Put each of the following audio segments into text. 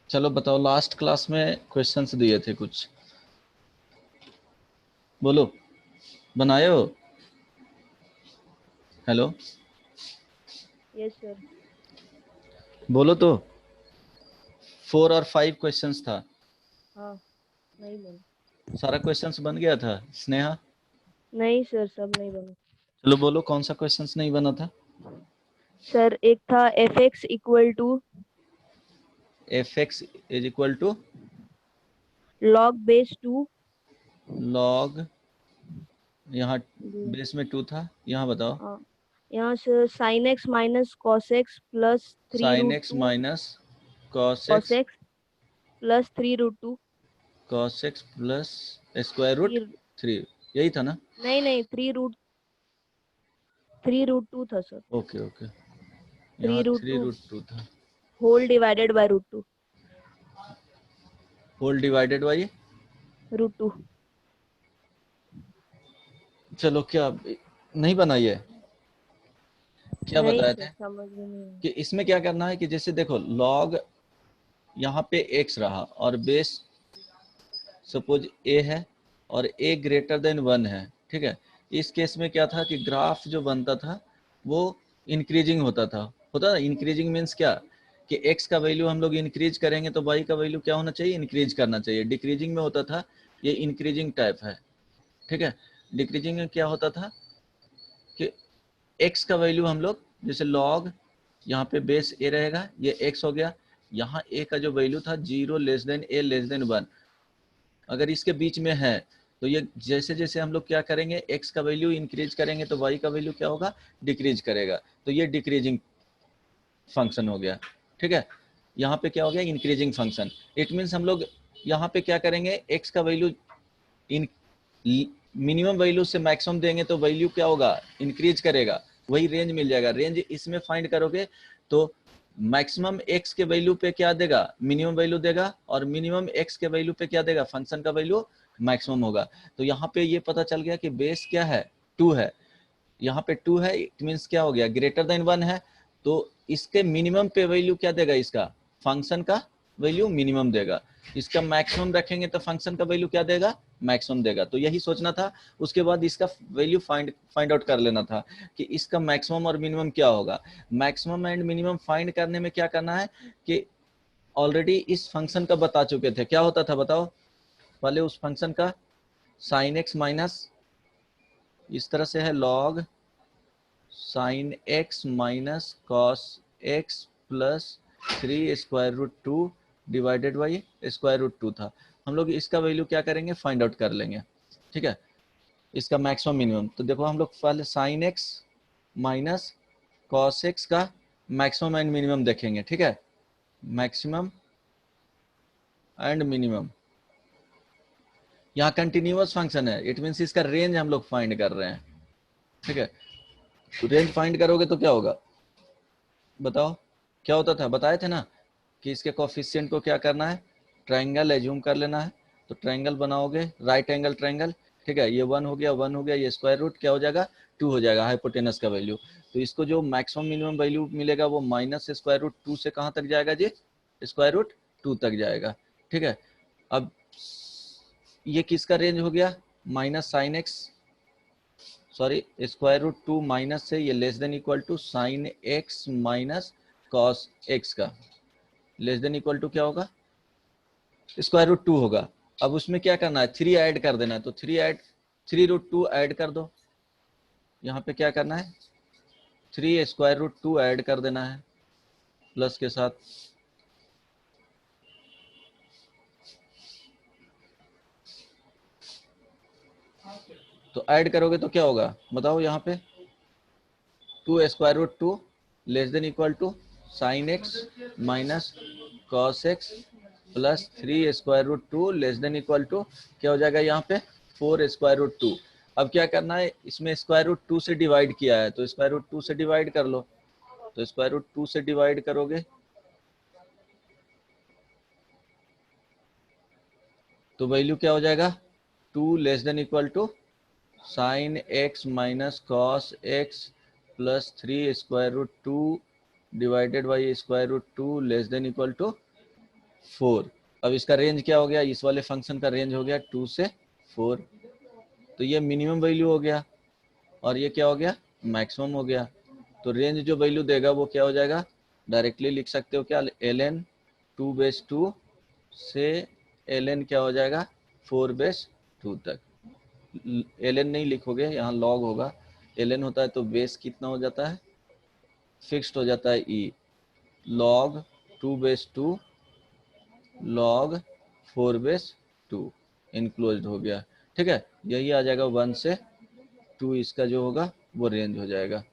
चलो बताओ, last class में क्वेश्चंस दिए थे कुछ, बोलो, बनाए हो? Hello, yes sir. बोलो तो। 4 और 5 क्वेश्चंस था। हाँ, नहीं बना। सारा क्वेश्चंस बन गया था स्नेहा? नहीं सर, सब नहीं बना। चलो बोलो, कौन सा क्वेश्चंस नहीं बना था? सर एक था F X equal to F x is equal to log base two. Log, यहाँ बेस में 2 था, यहाँ बताओ। हाँ, यहाँ से sine X minus cos X plus three sine root X two minus cos cos X, X plus three root two. Cos X plus square root three 3, यही था ना? नहीं नहीं, थ्री रूट टू था सर। ओके ओके, थ्री यहाँ root three to root two था। Whole divided by root two. Whole divided by, root two. चलो क्या नहीं बनाई है? क्या नहीं बताए सर, थे समझ में नहीं आया। कि इसमें क्या करना है कि जैसे देखो लॉग यहाँ पे x रहा और बेस सपोज a है और a ग्रेटर देन 1 है, ठीक है। इस केस में क्या था कि ग्राफ जो बनता था वो इंक्रीजिंग होता ना। इंक्रीजिंग मीन्स क्या कि x का वैल्यू हम लोग इंक्रीज करेंगे तो y का वैल्यू क्या होना चाहिए, इंक्रीज करना चाहिए। डिक्रीजिंग में होता था, ये इंक्रीजिंग टाइप है, ठीक है। डिक्रीजिंग में क्या होता था कि x का वैल्यू हम लोग जैसे लॉग, यहाँ पे बेस a रहेगा, ये x हो गया। यहाँ a का जो वैल्यू था 0 less than a less than 1, अगर इसके बीच में है तो ये जैसे जैसे हम लोग क्या करेंगे, x का वैल्यू इंक्रीज करेंगे तो y का वैल्यू क्या होगा, डिक्रीज करेगा। तो ये डिक्रीजिंग फंक्शन हो गया, ठीक है। यहाँ पे क्या हो गया, इंक्रीजिंग फंक्शन। इट मीन्स हम लोग यहाँ पे क्या करेंगे, x का वैल्यू इन मिनिमम वैल्यू से मैक्सिमम देंगे तो वैल्यू क्या होगा, इंक्रीज करेगा, वही रेंज मिल जाएगा। रेंज इसमें फाइंड करोगे तो मैक्सिमम x के वैल्यू पे क्या देगा, मिनिमम वैल्यू देगा, और मिनिमम x के वैल्यू पे क्या देगा, फंक्शन का वैल्यू मैक्सिमम होगा। तो यहाँ पे ये पता चल गया कि बेस क्या है, 2 है। यहाँ पे 2 है, इट मीन्स क्या हो गया, ग्रेटर देन 1 है। तो इसके मिनिमम पे वैल्यू क्या देगा, इसका फंक्शन का वैल्यू मिनिमम देगा। इसका मैक्सिमम रखेंगे तो फंक्शन का वैल्यू क्या देगा, मैक्सिमम देगा। तो यही सोचना था। उसके बाद इसका वैल्यू फाइंड आउट कर लेना था कि इसका मैक्सिमम और मिनिमम क्या होगा। मैक्सिमम एंड मिनिमम फाइंड करने में क्या करना है कि ऑलरेडी इस फंक्शन का बता चुके थे, क्या होता था बताओ पहले उस फंक्शन का। साइन एक्स माइनस, इस तरह से है log sine X minus cos X plus 3 square root 2 divided by square root 2 था। हम लोग इसका वैल्यू क्या करेंगे, फाइंड आउट कर लेंगे, ठीक है। इसका मैक्सिमम मिनिमम तो देखो हम लोग पहले sign X minus cos X का मैक्सिमम एंड मिनिमम देखेंगे, ठीक है। मैक्सिमम एंड मिनिमम, यहाँ कंटिन्यूअस फंक्शन है, इट मीन्स इसका रेंज हम लोग फाइंड कर रहे हैं, ठीक है। रेंज फाइंड करोगे तो क्या होगा बताओ, क्या होता था, बताए थे ना कि इसके कोफिशिएंट को क्या करना है, ट्रायंगल एज्यूम कर लेना है। तो ट्रायंगल बनाओगे, राइट एंगल ट्रायंगल, ठीक है। ये 1 हो गया, 1 हो गया, ये स्क्वायर रूट क्या हो जाएगा, 2 हो जाएगा, हाइपोटेनस का वैल्यू। तो इसको जो मैक्सिमम मिनिमम वैल्यू मिलेगा वो माइनस स्क्वायर रूट 2 से कहाँ तक जाएगा जी, स्क्वायर रूट 2 तक जाएगा, ठीक है। अब ये किसका रेंज हो गया, minus sine X, sorry square root 2 minus से ये less than equal to sine X minus cos X का लेस देन इक्वल टू क्या होगा, स्क्वायर रूट 2 होगा। अब उसमें क्या करना है, 3 ऐड कर देना है। तो 3 रूट 2 ऐड कर दो, यहाँ पे क्या करना है, 3 स्क्वायर रूट 2 ऐड कर देना है प्लस के साथ। तो ऐड करोगे तो क्या होगा बताओ, यहाँ पे 2 square root 2 less than equal to sine X minus cos X plus 3 square root 2 less than equal to क्या हो जाएगा, यहाँ पे 4 स्क्वायर रूट 2। अब क्या करना है, इसमें स्क्वायर रूट 2 से डिवाइड किया है तो स्क्वायर रूट 2 से डिवाइड कर लो। तो स्क्वायर रूट 2 से डिवाइड करोगे तो वैल्यू क्या हो जाएगा, 2 less than equal to sine X minus cos X plus 3 square root 2 divided by square root 2 less than equal to 4। अब इसका रेंज क्या हो गया, इस वाले फंक्शन का रेंज हो गया 2 से 4। तो ये मिनिमम वैल्यू हो गया और ये क्या हो गया, मैक्सिमम हो गया। तो रेंज जो वैल्यू देगा वो क्या हो जाएगा, डायरेक्टली लिख सकते हो क्या, ln 2/2 से ln क्या हो जाएगा 4/2 तक। ln नहीं लिखोगे, यहाँ log होगा। ln होता है तो बेस कितना हो जाता है, फिक्स्ड हो जाता है e, log 2/2 log 4/2 इनक्लोज्ड हो गया। ठीक है, यही आ जाएगा 1 से 2, इसका जो होगा वो रेंज हो जाएगा।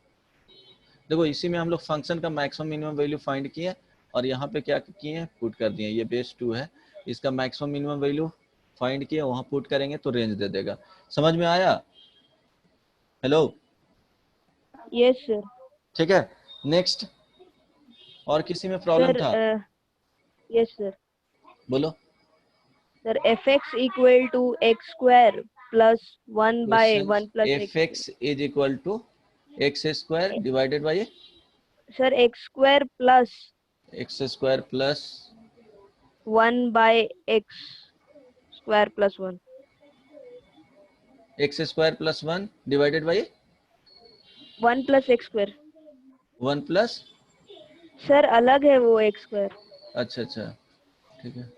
देखो इसी में हम लोग फंक्शन का मैक्सिमम मिनिमम वैल्यू फाइंड किए और यहाँ पे क्या किए हैं, पुट कर दिए। ये बेस 2 है, इसका मैक्सिमम मिनिमम वैल्यू फाइंड किए, वहाँ पुट करेंगे तो रेंज दे देगा। समझ में आया? Hello, yes sir. ठीक है। नेक्स्ट, और किसी में प्रॉब्लम सर था? Yes sir. बोलो। Sir fx equal to x square plus 1 by question, 1 plus f x. X is equal to x square divided by sir x square plus x square plus 1 by x square plus 1। X square plus 1 divided by 1 plus x square. 1 plus, sir अलग है वो x square. अच्छा अच्छा, ठीक है,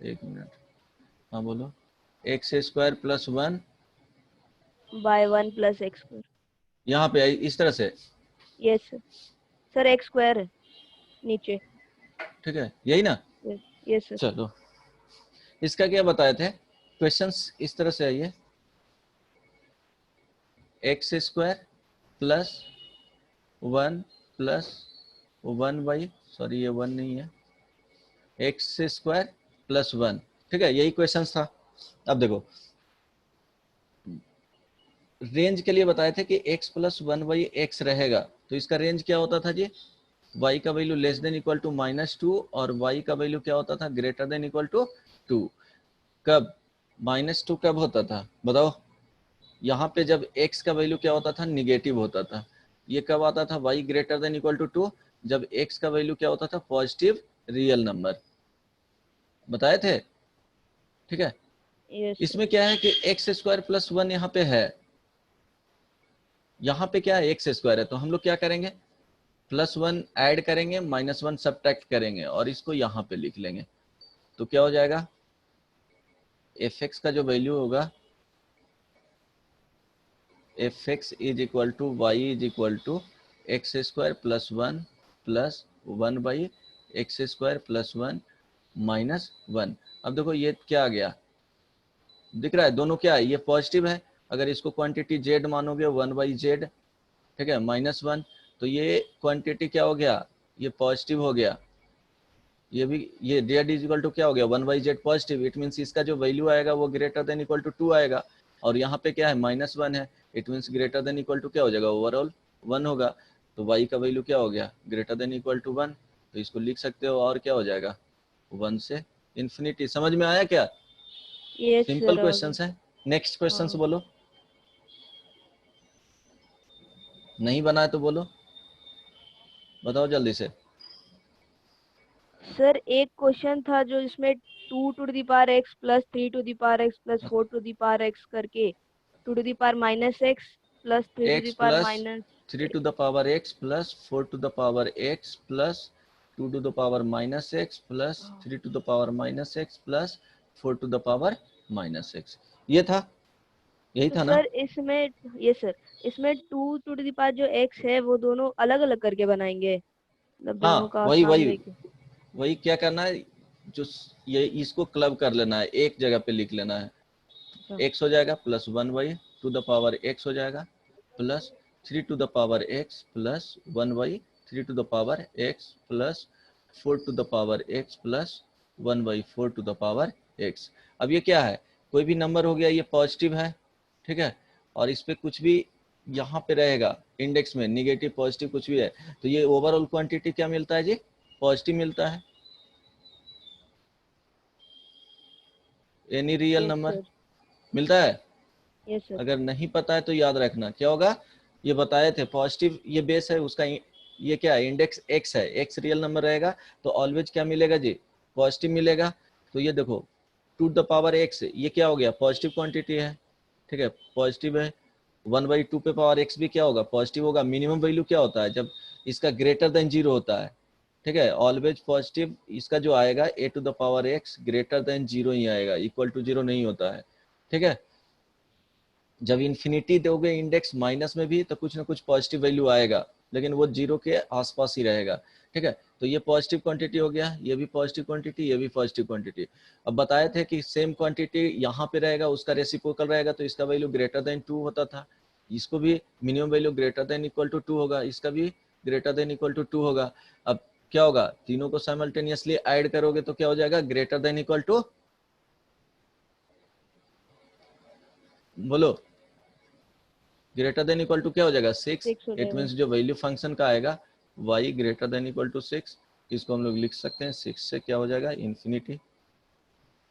एक minute, हाँ बोलो। X square plus 1 by 1 plus x square. यहाँ पे इस तरह से, yes sir. Sir x square है नीचे। ठीक है, यही ना। Yes sir. चलो, इसका क्या बताए थे, क्वेश्चंस इस तरह से है ये, x square plus 1 plus 1 by, sorry ये 1 नहीं है, एक्स स्क्वायर प्लस 1, ठीक है, यही क्वेश्चन था। अब देखो रेंज के लिए बताए थे कि x प्लस 1 बाई एक्स रहेगा, तो इसका रेंज क्या होता था जी, y का value less than equal to -2 और y का वैल्यू क्या होता था, ग्रेटर देन इक्वल टू 2। कब -2 कब होता था बताओ, यहाँ पे जब x का वैल्यू क्या होता था, निगेटिव होता था। ये कब आता था, y greater than equal to 2, जब x का वैल्यू क्या होता था, पॉजिटिव रियल नंबर, बताए थे। ठीक है, यस सर। इसमें क्या है कि एक्स स्क्वायर प्लस 1 यहाँ पे है, यहाँ पे क्या है एक्स स्क्वायर है, तो हम लोग क्या करेंगे, +1 ऐड करेंगे, -1 सब्ट्रैक्ट करेंगे और इसको यहाँ पे लिख लेंगे। तो क्या हो जाएगा, एफ एक्स का जो वैल्यू होगा, F x is equal to Y is equal to x square plus 1 plus 1 by X square plus 1 -1। अब देखो ये क्या आ गया, दिख रहा है दोनों क्या है, ये पॉजिटिव है, अगर इसको क्वांटिटी जेड मानोगे 1 बाई जेड, ठीक है, -1, तो ये क्वांटिटी क्या हो गया, ये पॉजिटिव हो गया। ये भी, ये जेड इज इक्वल टू क्या हो गया, 1 by Z positive, it means इसका जो वैल्यू आएगा वो ग्रेटर देन इक्वल टू 2 आएगा। और यहाँ पे क्या है, -1 है, it means greater than equal to क्या हो जाएगा, ओवरऑल 1 होगा। तो y का वैल्यू क्या हो गया, ग्रेटर देन इक्वल टू 1, तो इसको लिख सकते हो और क्या हो जाएगा, 1 से इन्फिनिटी। समझ में आया क्या? Yes simple sir. क्वेश्चन है। नेक्स्ट क्वेश्चन हाँ बोलो, नहीं बना है तो बोलो, बताओ जल्दी से। सर एक क्वेश्चन था जो इसमें 2 to the power x plus 3 to the power x plus 4 to the power x करके 2 to the power -x plus 3 to x the power plus minus. 3 to the power x plus 4 to the power x plus 2 to the power -x plus 3 to the power -x plus 4 to the power -x, ये था, यही तो था ना। Sir इसमें, ये sir इसमें 2 to the power जो x है वो दोनों अलग अलग करके बनाएंगे, मतलब दोनों हाँ का वही वही, सामने के। वही क्या करना है, जो ये इसको क्लब कर लेना है, एक जगह पे लिख लेना है। अच्छा। x हो जाएगा plus 1 by two the power x हो जाएगा plus 3 to the power x plus 1 by 3 to the power x plus 4 to the power x plus 1 by 4 to the power x। अब ये क्या है, कोई भी नंबर हो गया, ये पॉजिटिव है, ठीक है, और इस पे कुछ भी यहाँ पे रहेगा इंडेक्स में, निगेटिव पॉजिटिव कुछ भी है, तो ये ओवरऑल क्वांटिटी क्या मिलता है जी, पॉजिटिव मिलता है, any real yes number sir. मिलता है। Yes sir. अगर नहीं पता है तो याद रखना क्या होगा, ये बताए थे पॉजिटिव, ये बेस है उसका, ये क्या है, इंडेक्स x है, x रियल नंबर रहेगा तो ऑलवेज क्या मिलेगा जी, पॉजिटिव मिलेगा तो ये देखो 2 टू द पावर x, ये क्या हो गया, पॉजिटिव क्वांटिटी है, ठीक है, पॉजिटिव है। 1/2 पे पावर x भी क्या होगा, पॉजिटिव होगा। मिनिमम वैल्यू क्या होता है, जब इसका ग्रेटर देन 0 होता है, ठीक है, ऑलवेज पॉजिटिव। इसका जो आएगा a to the power x greater than 0 ही आएगा, इक्वल टू 0 नहीं होता है, ठीक है। जब इन्फिनिटी दोगे इंडेक्स माइनस में भी तो कुछ ना कुछ पॉजिटिव वैल्यू आएगा, लेकिन वो 0 के आसपास ही रहेगा, ठीक है। तो ये पॉजिटिव क्वांटिटी हो गया, ये भी पॉजिटिव क्वांटिटी, ये भी पॉजिटिव क्वांटिटी। अब बताए थे कि सेम क्वांटिटी यहाँ पे रहेगा, उसका रेसिप्रोकल रहेगा तो इसका वैल्यू ग्रेटर देन 2 होता था। इसको भी minimum value greater than equal to 2 होगा, इसका भी ग्रेटर देन इक्वल टू 2 होगा। अब क्या होगा, तीनों को साइमल्टेनियसली ऐड करोगे तो क्या हो जाएगा, ग्रेटर देन इक्वल टू, बोलो, ग्रेटर देन इक्वल टू क्या हो जाएगा, 6। 6 हो इट जाएगा। मीन्स जो वैल्यू फंक्शन का आएगा y greater than equal to 6, इसको हम लोग लिख सकते हैं 6 से क्या हो जाएगा, इन्फिनिटी।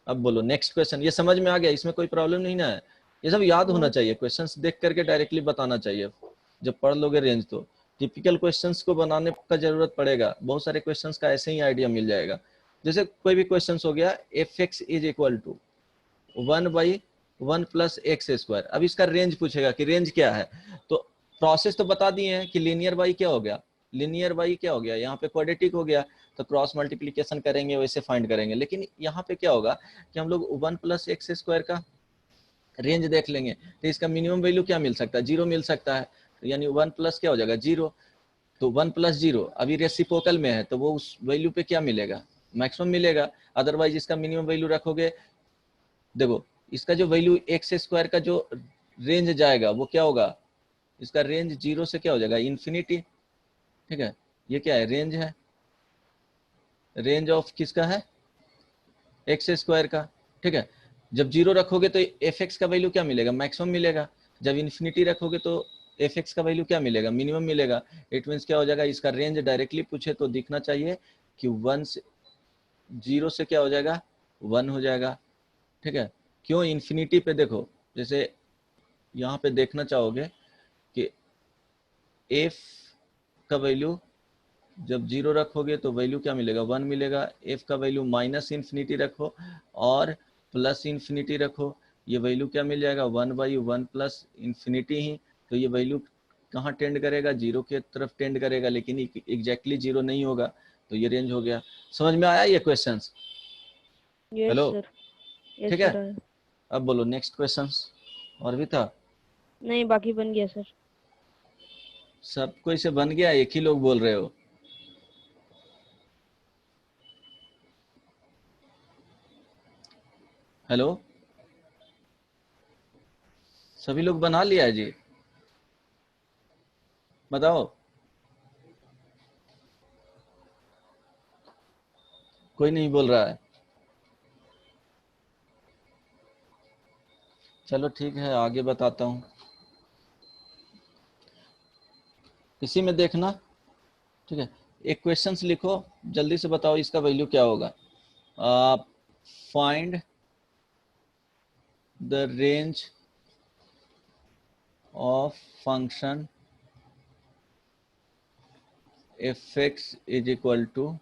अब बोलो नेक्स्ट क्वेश्चन, ये समझ में आ गया, इसमें कोई प्रॉब्लम नहीं ना है, ये सब याद होना हाँ चाहिए, क्वेश्चंस देख करके डायरेक्टली बताना चाहिए। जब पढ़ लोगे रेंज तो टिपिकल क्वेश्चंस को बनाने का जरूरत पड़ेगा, बहुत सारे क्वेश्चंस का ऐसे ही आइडिया मिल जाएगा। जैसे कोई भी क्वेश्चन हो गया, F x is equal to 1/1 plus x square, अब इसका रेंज पूछेगा कि रेंज क्या है, तो प्रोसेस तो बता दिए हैं कि लीनियर बाई क्या हो गया, लीनियर बाई क्या हो गया, यहाँ पे क्वाड्रेटिक हो गया तो क्रॉस मल्टीप्लीकेशन करेंगे वैसे फाइंड करेंगे। लेकिन यहाँ पे क्या होगा कि हम लोग 1 प्लस एक्स स्क्वायर का रेंज देख लेंगे तो इसका मिनिमम वैल्यू क्या मिल सकता है, 0 मिल सकता है, तो यानी 1 प्लस क्या हो जाएगा 0। तो 1 प्लस 0 अभी रेसिप्रोकल में है तो वो उस वैल्यू पे क्या मिलेगा, मैक्सिमम मिलेगा। अदरवाइज इसका मिनिमम वैल्यू रखोगे, देखो इसका जो वैल्यू एक्स स्क्वायर का जो रेंज जाएगा वो क्या होगा, इसका रेंज 0 से क्या हो जाएगा, इन्फिनिटी, ठीक है। ये क्या है, रेंज है, रेंज ऑफ किसका है, एक्स स्क्वायर का, ठीक है। जब 0 रखोगे तो एफ एक्स का वैल्यू क्या मिलेगा, मैक्सिमम मिलेगा। जब इन्फिनिटी रखोगे तो एफ एक्स का वैल्यू क्या मिलेगा, मिनिमम मिलेगा। इट मीन्स क्या हो जाएगा, इसका रेंज डायरेक्टली पूछे तो दिखना चाहिए कि 1 से 0 से क्या हो जाएगा, 1 हो जाएगा, ठीक है। क्यों, इन्फिनिटी पे देखो, जैसे यहाँ पे देखना चाहोगे कि एफ का वैल्यू जब 0 रखोगे तो वैल्यू क्या मिलेगा, 1 मिलेगा। एफ का वैल्यू माइनस इन्फिनिटी रखो और प्लस इन्फिनिटी रखो, ये वैल्यू क्या मिल जाएगा, 1/1 प्लस इन्फिनिटी ही। तो ये वैल्यू कहाँ टेंड करेगा, 0 के तरफ टेंड करेगा, लेकिन एग्जैक्टली 0 नहीं होगा। तो ये रेंज हो गया, समझ में आया ये questions, yes hello, sir, yes ठीक है। सर। अब बोलो नेक्स्ट क्वेश्चंस, और भी था, नहीं बाकी बन गया सर। सब कोई से बन गया, एक ही लोग बोल रहे हो, हेलो, सभी लोग बना लिया है जी, बताओ, कोई नहीं बोल रहा है, चलो ठीक है आगे बताता हूँ, इसी में देखना, ठीक है। एक क्वेश्चंस लिखो, जल्दी से बताओ इसका वैल्यू क्या होगा। Find the range of function F x is equal to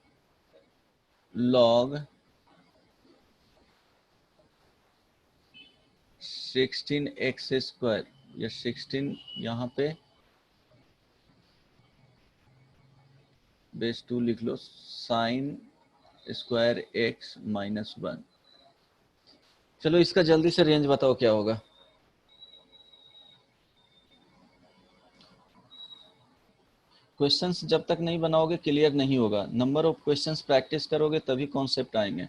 log 16x square, या 16 यहाँ पे बेस 2 लिख लो, साइन स्क्वायर एक्स माइनस 1। चलो इसका जल्दी से रेंज बताओ क्या होगा। क्वेश्चंस जब तक नहीं बनाओगे क्लियर नहीं होगा, नंबर ऑफ क्वेश्चंस प्रैक्टिस करोगे तभी कॉन्सेप्ट आएंगे।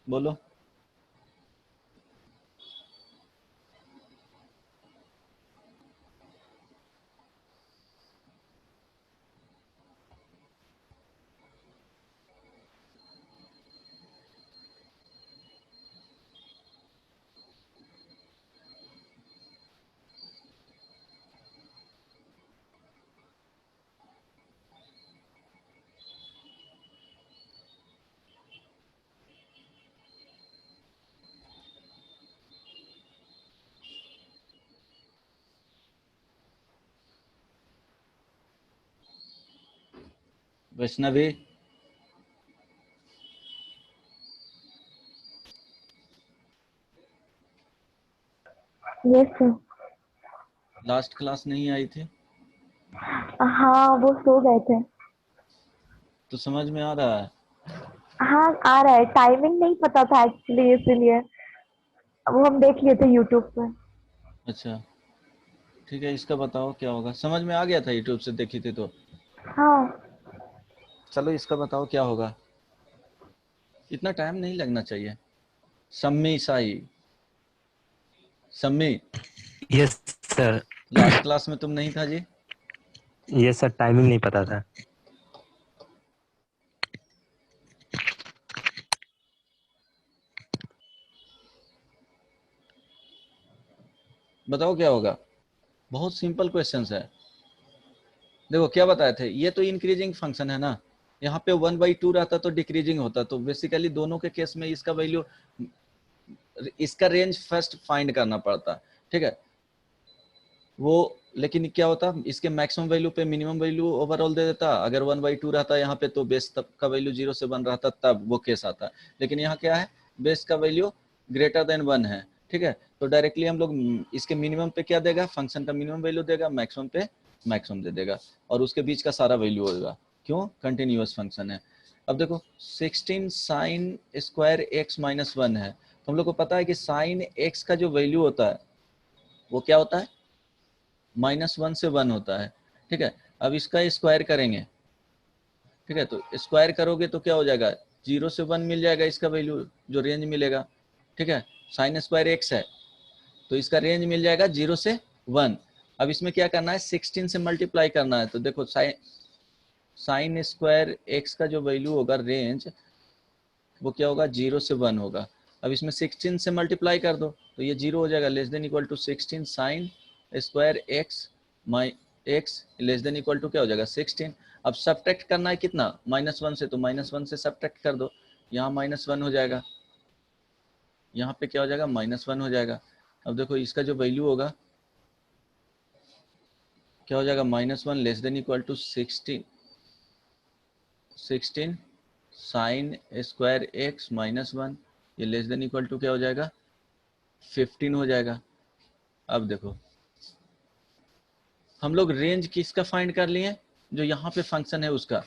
बोलो, Vaishnavi, yes sir. Last class नहीं आई थी हाँ वो सो गए थे। तो समझ में आ रहा है? हाँ आ रहा है, टाइमिंग नहीं पता था एक्चुअली, इसीलिए वो हम देख लिए थे यूट्यूब पे। अच्छा ठीक है, इसका बताओ क्या होगा, समझ में आ गया था यूट्यूब से देखी थी तो। हाँ चलो इसका बताओ क्या होगा, इतना टाइम नहीं लगना चाहिए। सम्मी साई, सम्मी, यस सर। लास्ट क्लास में तुम नहीं था जी? यस सर, टाइमिंग नहीं पता था। बताओ क्या होगा, बहुत सिंपल क्वेश्चंस है। देखो क्या बताए थे, ये तो इंक्रीजिंग फंक्शन है ना, यहाँ पे 1/2 रहता तो डिक्रीजिंग होता, तो बेसिकली दोनों के केस में इसका वैल्यू, इसका रेंज फर्स्ट फाइंड करना पड़ता, ठीक है वो। लेकिन क्या होता, इसके मैक्सिमम वैल्यू पे मिनिमम वैल्यू ओवरऑल दे देता, अगर 1/2 रहता यहाँ पे तो बेस तब का वैल्यू 0 से 1 रहता, तब वो केस आता। लेकिन यहाँ क्या है, बेस का वैल्यू ग्रेटर देन 1 है, ठीक है, तो डायरेक्टली हम लोग इसके मिनिमम पे क्या देगा, फंक्शन का मिनिमम वैल्यू देगा, मैक्सिमम पे मैक्सिमम दे देगा, और उसके बीच का सारा वैल्यू होगा, क्यों, कंटिन्यूअस फंक्शन है। अब देखो 16 साइन स्क्वायर एक्स माइनस 1 है, तो हम लोग को पता है कि साइन एक्स का जो वैल्यू होता है वो क्या होता है, -1 से 1 होता है, ठीक है। अब इसका स्क्वायर करेंगे, ठीक है, तो स्क्वायर करोगे तो क्या हो जाएगा, 0 से 1 मिल जाएगा इसका वैल्यू, जो रेंज मिलेगा, ठीक है। साइन स्क्वायर एक्स है तो इसका रेंज मिल जाएगा 0 से 1। अब इसमें क्या करना है, 16 से मल्टीप्लाई करना है, तो देखो साइन स्क्वायर एक्स का जो वैल्यू होगा रेंज, वो क्या होगा, 0 से 1 होगा। अब इसमें 16 से मल्टीप्लाई कर दो तो ये 0 हो जाएगा, less than equal to 16 sine square X माई X less than equal to क्या हो जाएगा 16। अब सब्ट्रैक्ट करना है कितना, -1 से, तो -1 से सब्ट्रैक्ट कर दो, यहाँ -1 हो जाएगा, यहाँ पे क्या हो जाएगा, -1 हो जाएगा। अब देखो इसका जो वैल्यू होगा क्या हो जाएगा, -1 less than equal to 16 sine square X -1, ये लेस देन इक्वल टू क्या हो जाएगा, 15 हो जाएगा। अब देखो हम लोग रेंज किसका फाइंड कर लिए, जो यहाँ पे फंक्शन है उसका,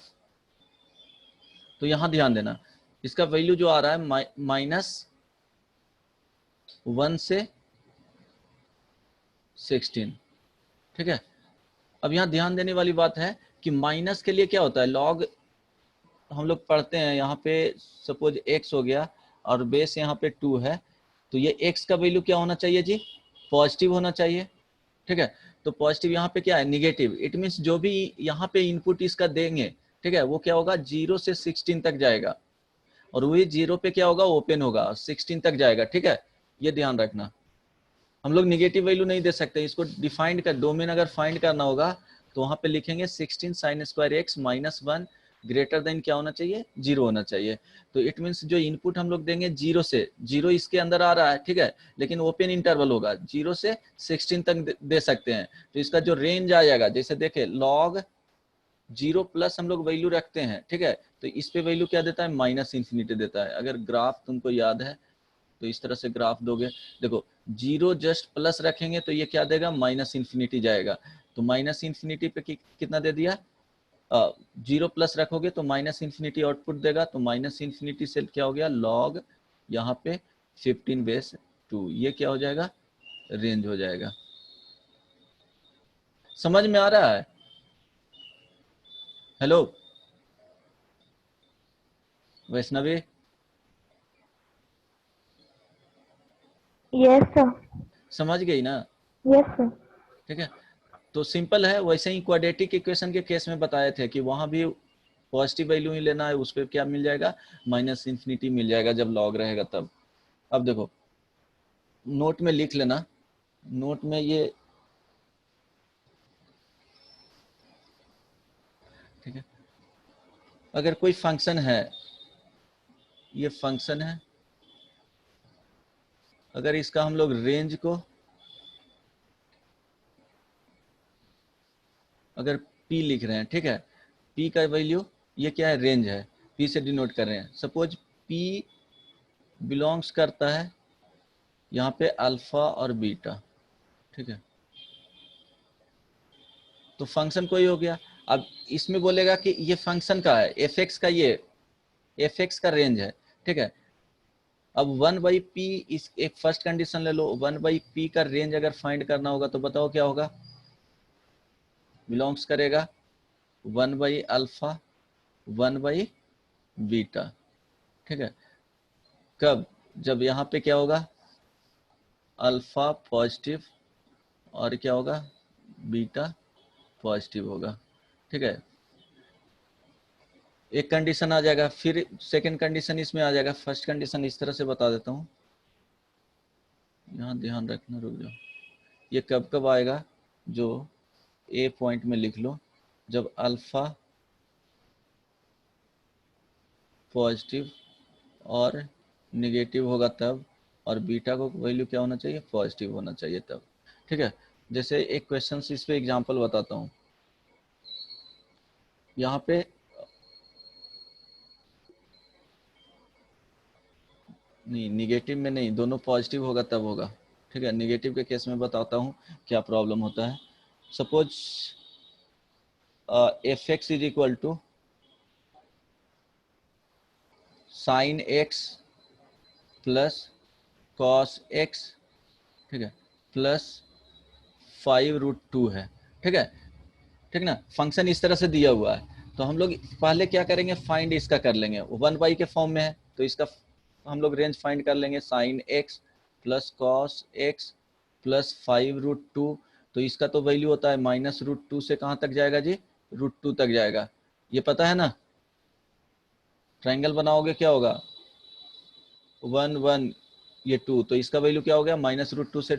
तो यहाँ ध्यान देना, इसका वैल्यू जो आ रहा है -1 से 16, ठीक है। अब यहाँ ध्यान देने वाली बात है कि माइनस के लिए क्या होता है, लॉग हम लोग पढ़ते हैं, यहाँ पे सपोज x हो गया और बेस यहाँ पे 2 है, तो ये x का वैल्यू क्या होना चाहिए जी, पॉजिटिव होना चाहिए, ठीक है। तो पॉजिटिव यहाँ पे क्या है, निगेटिव, इट मीन्स जो भी यहाँ पे इनपुट इसका देंगे, ठीक है, वो क्या होगा 0 से 16 तक जाएगा, और वही 0 पे क्या होगा, ओपन होगा, 16 तक जाएगा, ठीक है। ये ध्यान रखना, हम लोग निगेटिव वैल्यू नहीं दे सकते, इसको डिफाइंड कर, डोमेन अगर फाइंड करना होगा तो वहां पे लिखेंगे 16 sine square X -1 greater than क्या होना चाहिए, 0 होना चाहिए। तो इट मीन्स जो इनपुट हम लोग देंगे 0 से, 0 इसके अंदर आ रहा है, ठीक है, लेकिन ओपन इंटरवल होगा, 0 से 16 तक दे सकते हैं, तो इसका जो रेंज आ जाएगा, जैसे देखे लॉग 0 प्लस हम लोग वैल्यू रखते हैं, ठीक है, तो इस पे वैल्यू क्या देता है, -∞ देता है। अगर ग्राफ तुमको याद है तो इस तरह से ग्राफ दोगे, देखो 0 जस्ट प्लस रखेंगे तो ये क्या देगा, -∞ जाएगा, तो -∞ पे कितना दे दिया, 0 प्लस रखोगे तो -∞ आउटपुट देगा, तो -∞ से क्या हो गया, लॉग यहाँ पे 15/2, ये क्या हो जाएगा, रेंज हो जाएगा। समझ में आ रहा है? Hello Vaishnavi, yes sir. समझ गई ना? Yes sir. ठीक है, तो सिंपल है, वैसे ही क्वाड्रेटिक इक्वेशन के केस में बताए थे कि वहां भी पॉजिटिव वैल्यू ही लेना है, उस पर क्या मिल जाएगा, -∞ मिल जाएगा जब लॉग रहेगा तब। अब देखो नोट में लिख लेना, नोट में ये, ठीक है, अगर कोई फंक्शन है, ये फंक्शन है, अगर इसका हम लोग रेंज को अगर p लिख रहे हैं, ठीक है, p का वैल्यू ये क्या है, रेंज है, पी से डिनोट कर रहे हैं। सपोज पी बिलोंग्स करता है यहाँ पे अल्फा और बीटा, ठीक है, तो फंक्शन कोई हो गया। अब इसमें बोलेगा कि ये फंक्शन का है, एफ एक्स का, ये एफ एक्स का रेंज है, ठीक है। अब 1/p, इस एक फर्स्ट कंडीशन ले लो, 1/p का रेंज अगर फाइंड करना होगा तो बताओ क्या होगा, बिलोंग्स करेगा 1/अल्फा 1/बीटा, ठीक है। कब, जब यहाँ पे क्या होगा, अल्फा पॉजिटिव और क्या होगा, बीटा पॉजिटिव होगा, ठीक है। एक कंडीशन आ जाएगा, फिर सेकंड कंडीशन इसमें आ जाएगा। फर्स्ट कंडीशन इस तरह से बता देता हूँ, यहाँ ध्यान रखना, रुक जाओ। ये कब कब आएगा, जो ए पॉइंट में लिख लो, जब अल्फा पॉजिटिव और निगेटिव होगा तब, और बीटा को वैल्यू क्या होना चाहिए, पॉजिटिव होना चाहिए तब, ठीक है। जैसे एक क्वेश्चन इस पे एग्जांपल बताता हूँ, यहाँ पे नहीं, निगेटिव में नहीं, दोनों पॉजिटिव होगा तब होगा, ठीक है। निगेटिव के केस में बताता हूँ क्या प्रॉब्लम होता है। Suppose F x is equal to sine x plus cos X, ठीक है, प्लस 5√2 है, ठीक है, ठीक ना। फंक्शन इस तरह से दिया हुआ है, तो हम लोग पहले क्या करेंगे, फाइंड इसका कर लेंगे, 1 के फॉर्म में है तो इसका हम लोग रेंज फाइंड कर लेंगे, sine x plus cos X plus 5√2, तो इसका तो वैल्यू होता है -√2 से कहाँ तक जाएगा जी, √2 तक जाएगा, ये पता है ना। ट्राइंगल बनाओगे क्या होगा, 1 1 ये 2, तो इसका वैल्यू क्या हो गया, -√2 से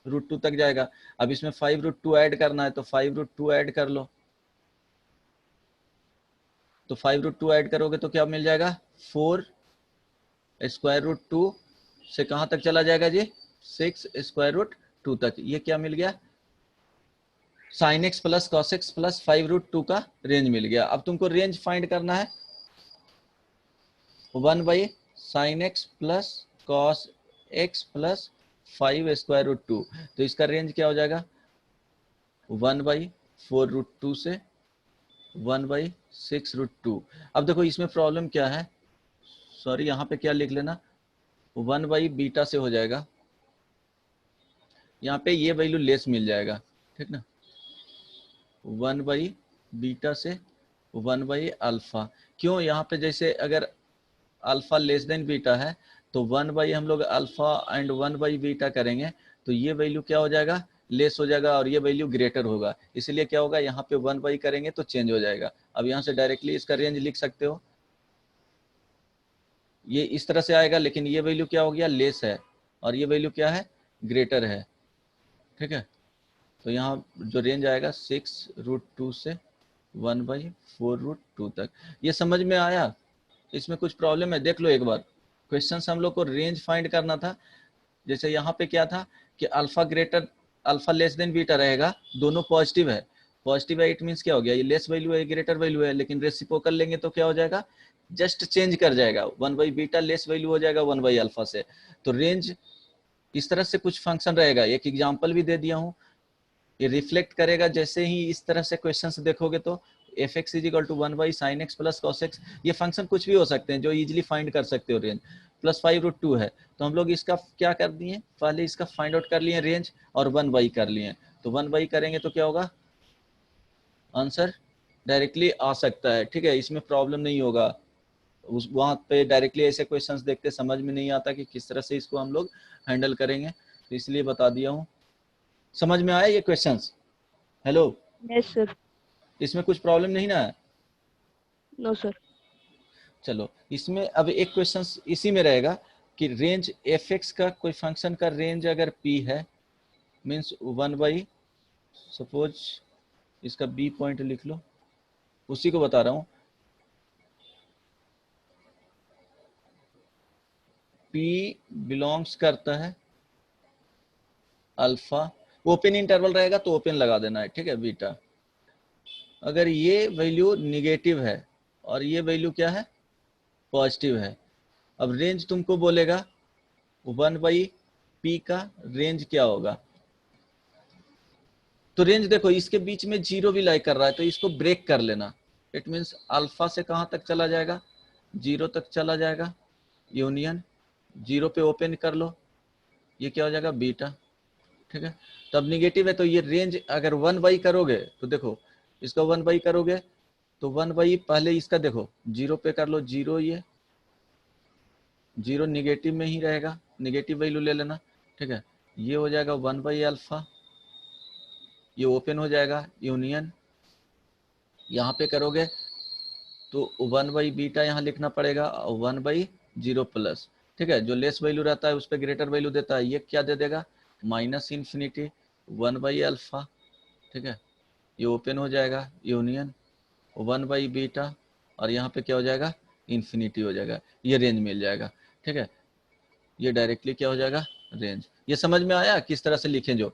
√2 तक जाएगा। अब इसमें 5√2 ऐड करना है, तो 5√2 ऐड कर लो, तो 5√2 ऐड करोगे तो क्या मिल जाएगा, 4 √2 से कहां तक चला जाएगा जी, 6 √2 तक। ये क्या मिल गया, sine x plus cos X plus 5√2 का रेंज मिल गया। अब तुमको रेंज फाइंड करना है 1/sin x plus cos X plus 5√2, तो इसका रेंज क्या हो जाएगा, 1/4√2 से 1/6√2। अब देखो इसमें प्रॉब्लम क्या है, सॉरी यहाँ पे क्या लिख लेना, 1/बीटा से हो जाएगा, यहाँ पे ये वैल्यू लेस मिल जाएगा, ठीक ना, 1/बीटा से 1/अल्फा। क्यों, यहाँ पे जैसे अगर अल्फा लेस देन बीटा है तो 1/ हम लोग अल्फा एंड 1/बीटा करेंगे, तो ये वैल्यू क्या हो जाएगा, लेस हो जाएगा, और ये वैल्यू ग्रेटर होगा, इसलिए क्या होगा, यहाँ पे 1/ करेंगे तो चेंज हो जाएगा। अब यहाँ से डायरेक्टली इसका रेंज लिख सकते हो, ये इस तरह से आएगा, लेकिन ये वैल्यू क्या हो गया, लेस है, और ये वैल्यू क्या है, ग्रेटर है, ठीक है। तो यहाँ जो रेंज आएगा 6√2 से 1/4√2 तक। ये समझ में आया, इसमें कुछ प्रॉब्लम है, देख लो एक बार। क्वेश्चन हम लोग को रेंज फाइंड करना था, जैसे यहाँ पे क्या था कि अल्फा लेस देन बीटा रहेगा, दोनों पॉजिटिव है, पॉजिटिव है इट मीन्स क्या हो गया, ये लेस वैल्यू है, ग्रेटर वैल्यू है, लेकिन रेसिप्रोकल लेंगे तो क्या हो जाएगा, जस्ट चेंज कर जाएगा, 1/बीटा लेस वैल्यू हो जाएगा 1/अल्फा से। तो रेंज इस तरह से कुछ फंक्शन रहेगा, एक एग्जाम्पल भी दे दिया हूँ, ये रिफ्लेक्ट करेगा जैसे ही इस तरह से क्वेश्चंस देखोगे तो F x is equal to 1/sin x plus cos x, ये फंक्शन कुछ भी हो सकते हैं जो इजीली फाइंड कर सकते हो रेंज, प्लस 5√2 है, तो हम लोग इसका क्या कर दिए, पहले इसका फाइंड आउट कर लिए रेंज और 1/ कर लिए, तो 1/ करेंगे तो क्या होगा, आंसर डायरेक्टली आ सकता है, ठीक है, इसमें प्रॉब्लम नहीं होगा। उस वहाँ पे डायरेक्टली ऐसे क्वेश्चंस देखते समझ में नहीं आता कि किस तरह से इसको हम लोग हैंडल करेंगे, तो इसलिए बता दिया हूँ। समझ में आया ये क्वेश्चंस, हेलो, यस सर। इसमें कुछ प्रॉब्लम नहीं ना है, नो सर। चलो इसमें अब एक क्वेश्चन इसी में रहेगा कि रेंज एफ एक्स का कोई फंक्शन का रेंज अगर पी है, मीन्स 1/, सपोज इसका बी पॉइंट लिख लो, उसी को बता रहा हूँ, पी बिलोंग्स करता है अल्फा, ओपन इंटरवल रहेगा तो ओपन लगा देना है, ठीक है, बीटा। अगर ये वैल्यू निगेटिव है और ये वैल्यू क्या है, पॉजिटिव है। अब रेंज तुमको बोलेगा 1/p का रेंज क्या होगा। तो रेंज देखो इसके बीच में 0 भी लाई कर रहा है, तो इसको ब्रेक कर लेना। इट मीन्स अल्फा से कहां तक चला जाएगा, 0 तक चला जाएगा, यूनियन 0 पे ओपन कर लो, ये क्या हो जाएगा, बीटा। ठीक है, तब निगेटिव है तो ये रेंज अगर 1/, करोगे तो देखो इसका 1/, करोगे तो 1/, पहले इसका देखो 0 पे कर लो, 0 ये 0 निगेटिव में ही रहेगा, निगेटिव वैल्यू ले लेना। ठीक है, ये हो जाएगा 1/α, ये ओपन हो जाएगा, यूनियन यहाँ पे करोगे तो 1/β यहाँ लिखना पड़ेगा, 1/0 प्लस। ठीक है, जो लेस वैल्यू रहता है उस पर ग्रेटर वैल्यू देता है, ये क्या दे देगा, -∞ 1/α। ठीक है, ये ओपन हो जाएगा, यूनियन 1/β, और यहाँ पे क्या हो जाएगा, इन्फिनिटी हो जाएगा, ये रेंज मिल जाएगा। ठीक है, ये डायरेक्टली क्या हो जाएगा, रेंज। ये समझ में आया किस तरह से लिखें, जो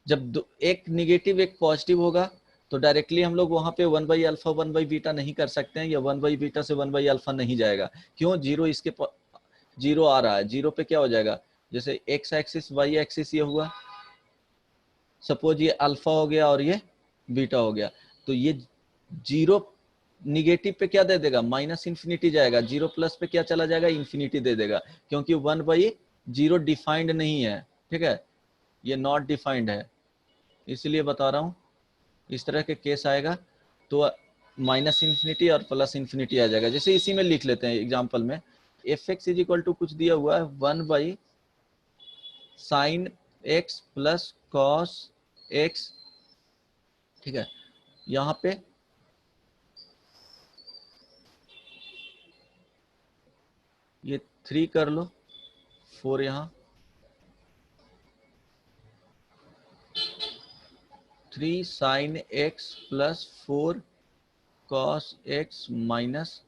जब एक निगेटिव एक पॉजिटिव होगा तो डायरेक्टली हम लोग वहां पे 1/α 1/β नहीं कर सकते हैं, या 1/β से 1/α नहीं जाएगा। क्यों, 0 इसके 0 आ रहा है, 0 पे क्या हो जाएगा, जैसे x एक्सिस y एक्सिस ये हुआ, सपोज ये अल्फा हो गया और ये बीटा हो गया, तो ये 0 निगेटिव पे क्या दे देगा, -∞ जाएगा, 0 प्लस पे क्या चला जाएगा, इन्फिनिटी दे देगा, क्योंकि 1/0 डिफाइंड नहीं है। ठीक है, ये नॉट डिफाइंड है, इसलिए बता रहा हूं। इस तरह के केस आएगा तो -∞ और +∞ आ जाएगा। जैसे इसी में लिख लेते हैं एग्जांपल में, fx = कुछ दिया हुआ है 1/sin x + cos x। ठीक है, यहाँ पे ये 3 कर लो, 4 यहाँ, 3 sin x + 4 cos x minus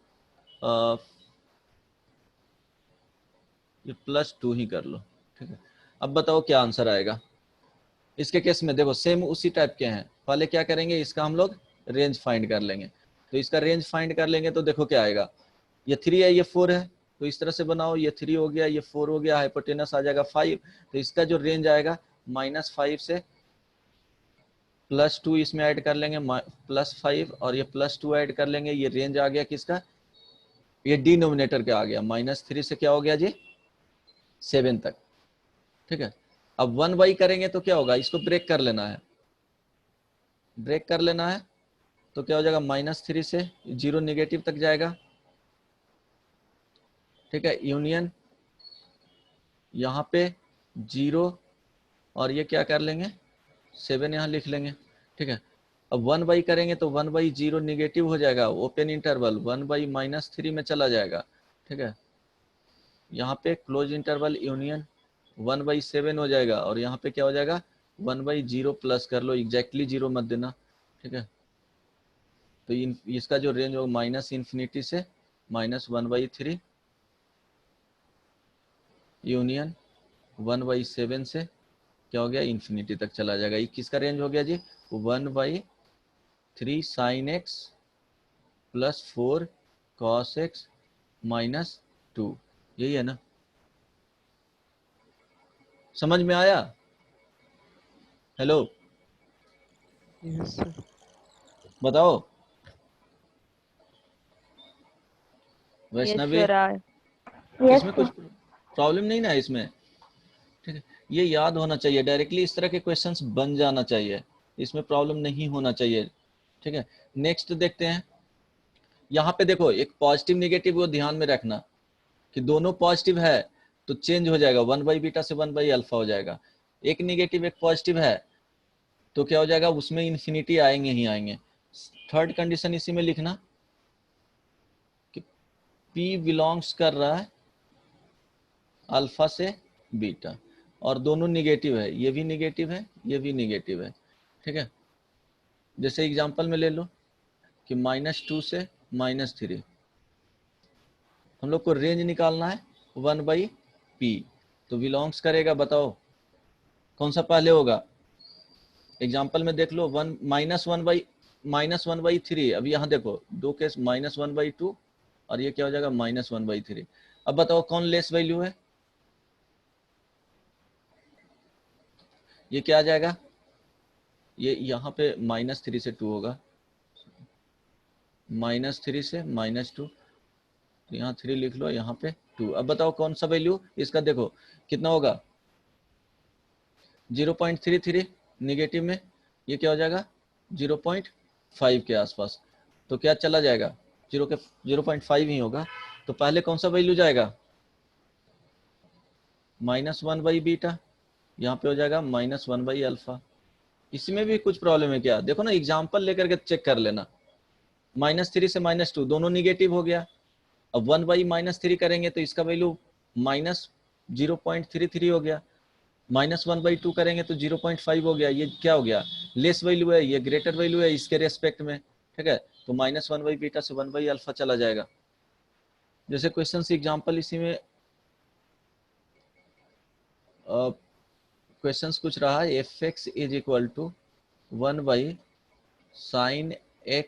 ये +2 ही कर लो। ठीक है, अब बताओ क्या आंसर आएगा। इसके केस में देखो सेम उसी टाइप के हैं, पहले क्या करेंगे, इसका हम लोग रेंज फाइंड कर लेंगे। तो इसका रेंज फाइंड कर लेंगे तो देखो क्या आएगा, ये 3 है, ये 4 है, तो इस तरह से बनाओ, ये 3 हो गया, ये 4 हो गया, हाइपोटेनस आ जाएगा 5, तो इसका जो रेंज आएगा -5 से +2 इसमें ऐड कर लेंगे, +5 और ये +2 ऐड कर लेंगे, ये रेंज आ गया किसका, ये डिनोमिनेटर का आ गया, -3 से क्या हो गया जी, 7 तक। ठीक है, अब 1/, करेंगे तो क्या होगा, इसको ब्रेक कर लेना है, ब्रेक कर लेना है, तो क्या हो जाएगा, -3 से 0 निगेटिव तक जाएगा। ठीक है, यूनियन यहाँ पे 0 और ये क्या कर लेंगे, 7 यहाँ लिख लेंगे। ठीक है, अब 1/, करेंगे तो 1/0 निगेटिव हो जाएगा, ओपन इंटरवल 1/-3 में चला जाएगा। ठीक है, यहाँ पे क्लोज इंटरवल यूनियन 1/7 हो जाएगा, और यहाँ पे क्या हो जाएगा, 1/0 प्लस कर लो, एग्जैक्टली 0 मत देना। ठीक है, तो इसका जो रेंज होगा -∞ से -1/3 यूनियन 1/7 से क्या हो गया, इन्फिनिटी तक चला जाएगा। ये किसका रेंज हो गया जी, 1/3 sin x + 4 cos x -2, यही है ना, समझ में आया। Hello, yes sir. बताओ यस वैष्णवी, सर। यस इसमें कुछ प्रॉब्लम नहीं ना इसमें। ठीक है, ये याद होना चाहिए, डायरेक्टली इस तरह के क्वेश्चंस बन जाना चाहिए, इसमें प्रॉब्लम नहीं होना चाहिए। ठीक है, नेक्स्ट देखते हैं। यहाँ पे देखो एक पॉजिटिव निगेटिव को ध्यान में रखना कि दोनों पॉजिटिव है तो चेंज हो जाएगा, 1/β से 1/α हो जाएगा। एक निगेटिव एक पॉजिटिव है तो क्या हो जाएगा, उसमें इन्फिनिटी आएंगे ही आएंगे। थर्ड कंडीशन इसी में लिखना कि P बिलोंग्स कर रहा है अल्फा से बीटा, और दोनों निगेटिव है, ये भी निगेटिव है, ये भी निगेटिव है। ठीक है, जैसे एग्जांपल में ले लो कि -2 से -3, हम लोग को रेंज निकालना है 1/p, तो बिलोंग्स करेगा, बताओ कौन सा पहले होगा। एग्जांपल में देख लो, -1/, -1/3। अब यहाँ देखो दो केस -1/2 और ये क्या हो जाएगा -1/3। अब बताओ कौन लेस वैल्यू है, ये क्या आ जाएगा, ये यहाँ पे -3 से 2 होगा, -3 से -2, तो यहाँ 3 लिख लो, यहाँ पे 2। अब बताओ कौन सा वैल्यू इसका, देखो कितना होगा 0.33 निगेटिव में, ये क्या हो जाएगा 0.5 के आसपास, तो क्या चला जाएगा 0.5 ही होगा। तो पहले कौन सा वैल्यू जाएगा -1/β, यहाँ पे हो जाएगा -1/α। इसमें भी कुछ प्रॉब्लम है क्या, देखो ना एग्जाम्पल लेकर के चेक कर लेना। -3 से -2 दोनों निगेटिव हो गया, अब 1/-3 करेंगे तो इसका वैल्यू -0.33 हो गया, -1/2 करेंगे तो 0.5 हो गया, ये क्या हो गया लेस वैल्यू है, ये ग्रेटर वैल्यू है इसके रेस्पेक्ट में, ठीक है। तो -1/β से 1/α चला जाएगा। जैसे क्वेश्चन से एग्जाम्पल इसी में क्वेश्चंस कुछ रहा है, fx is equal to 1/sin x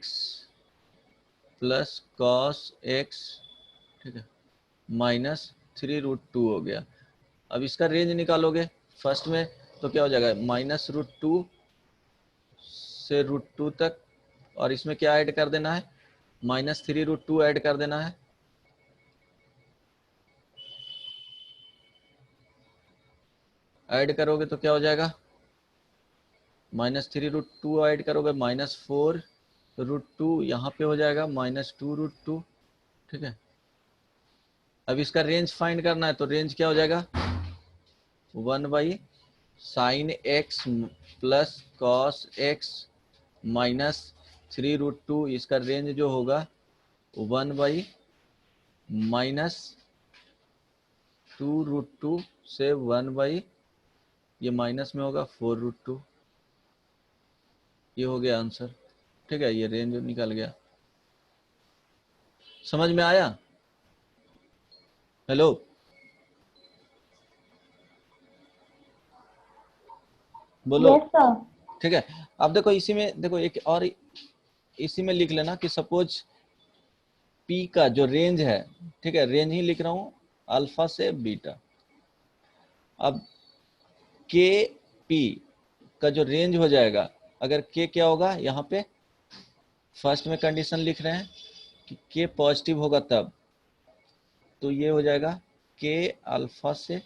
plus cos x, ठीक है, -3√2 हो गया। अब इसका रेंज निकालोगे फर्स्ट में तो क्या हो जाएगा -√2 से √2 तक, और इसमें क्या ऐड कर देना है -3√2 ऐड कर देना है, ऐड करोगे तो क्या हो जाएगा -3√2 ऐड करोगे -4√2, यहाँ पे हो जाएगा -2√2, ठीक है। अब इसका रेंज फाइंड करना है तो रेंज क्या हो जाएगा 1/sin x plus cos x -3√2, इसका रेंज जो होगा 1/-2√2 से 1/, ये माइनस में होगा 4√2, ये हो गया आंसर, ठीक है, ये रेंज निकल गया। समझ में आया, हेलो बोलो, यस सर। ठीक है। अब देखो इसी में देखो एक और इसी में लिख लेना कि सपोज P का जो रेंज है, ठीक है, रेंज ही लिख रहा हूं अल्फा से बीटा। अब के पी का जो रेंज हो जाएगा, अगर के क्या होगा, यहाँ पे फर्स्ट में कंडीशन लिख रहे हैं कि के पॉजिटिव होगा तब, तो ये हो जाएगा के अल्फा से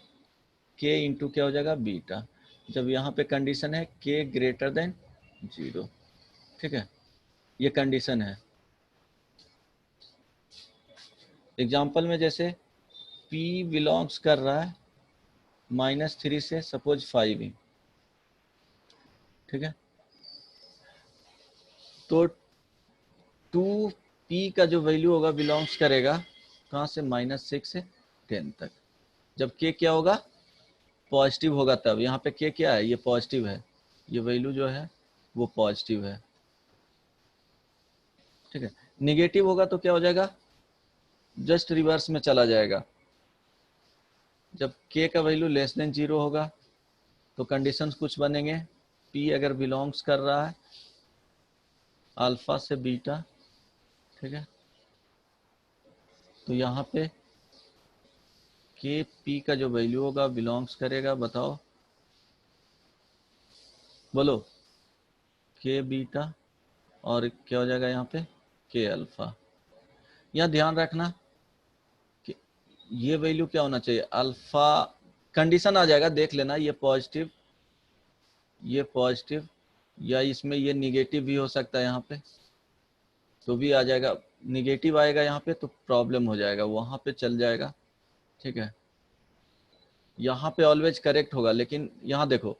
के इंटू क्या हो जाएगा बीटा, जब यहाँ पे कंडीशन है के ग्रेटर देन 0, ठीक है, ये कंडीशन है। एग्जाम्पल में जैसे P बिलोंग्स कर रहा है -3 से सपोज 5 ही, ठीक है, तो 2P का जो वैल्यू होगा बिलोंग्स करेगा कहाँ से -6 से 10 तक, जब K क्या होगा पॉजिटिव होगा तब, यहाँ पे K क्या है ये पॉजिटिव है, ये वैल्यू जो है वो पॉजिटिव है, ठीक है। निगेटिव होगा तो क्या हो जाएगा जस्ट रिवर्स में चला जाएगा, जब K का वैल्यू लेस देन 0 होगा तो कंडीशंस कुछ बनेंगे, P अगर बिलोंग्स कर रहा है अल्फा से बीटा, ठीक है, तो यहाँ पे के पी का जो वैल्यू होगा बिलोंग्स करेगा, बताओ बोलो के बीटा, और क्या हो जाएगा यहाँ पे के अल्फा। यहाँ ध्यान रखना कि ये वैल्यू क्या होना चाहिए अल्फा, कंडीशन आ जाएगा देख लेना, ये पॉजिटिव या इसमें ये निगेटिव भी हो सकता है, यहाँ पे तो भी आ जाएगा, निगेटिव आएगा यहाँ पे तो प्रॉब्लम हो जाएगा, वहां पे चल जाएगा, ठीक है। यहाँ पे ऑलवेज करेक्ट होगा, लेकिन यहाँ देखो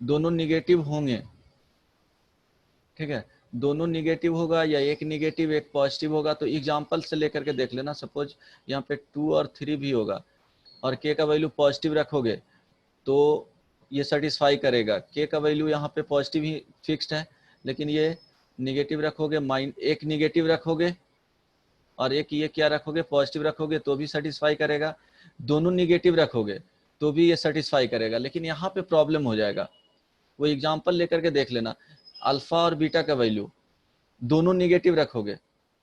दोनों निगेटिव होंगे, ठीक है, दोनों निगेटिव होगा या एक निगेटिव एक पॉजिटिव होगा, तो एग्जाम्पल से लेकर के देख लेना, सपोज यहाँ पे 2 और 3 भी होगा और के का वैल्यू पॉजिटिव रखोगे तो ये सेटिस्फाई करेगा, के का वैल्यू यहाँ पे पॉजिटिव ही फिक्स्ड है, लेकिन ये निगेटिव रखोगे, एक निगेटिव रखोगे और एक ये क्या रखोगे पॉजिटिव रखोगे तो भी सेटिस्फाई करेगा, दोनों निगेटिव रखोगे तो भी ये सेटिस्फाई करेगा, लेकिन यहाँ पे प्रॉब्लम हो जाएगा, वो एग्जाम्पल लेकर के देख लेना। अल्फा और बीटा का वैल्यू दोनों निगेटिव रखोगे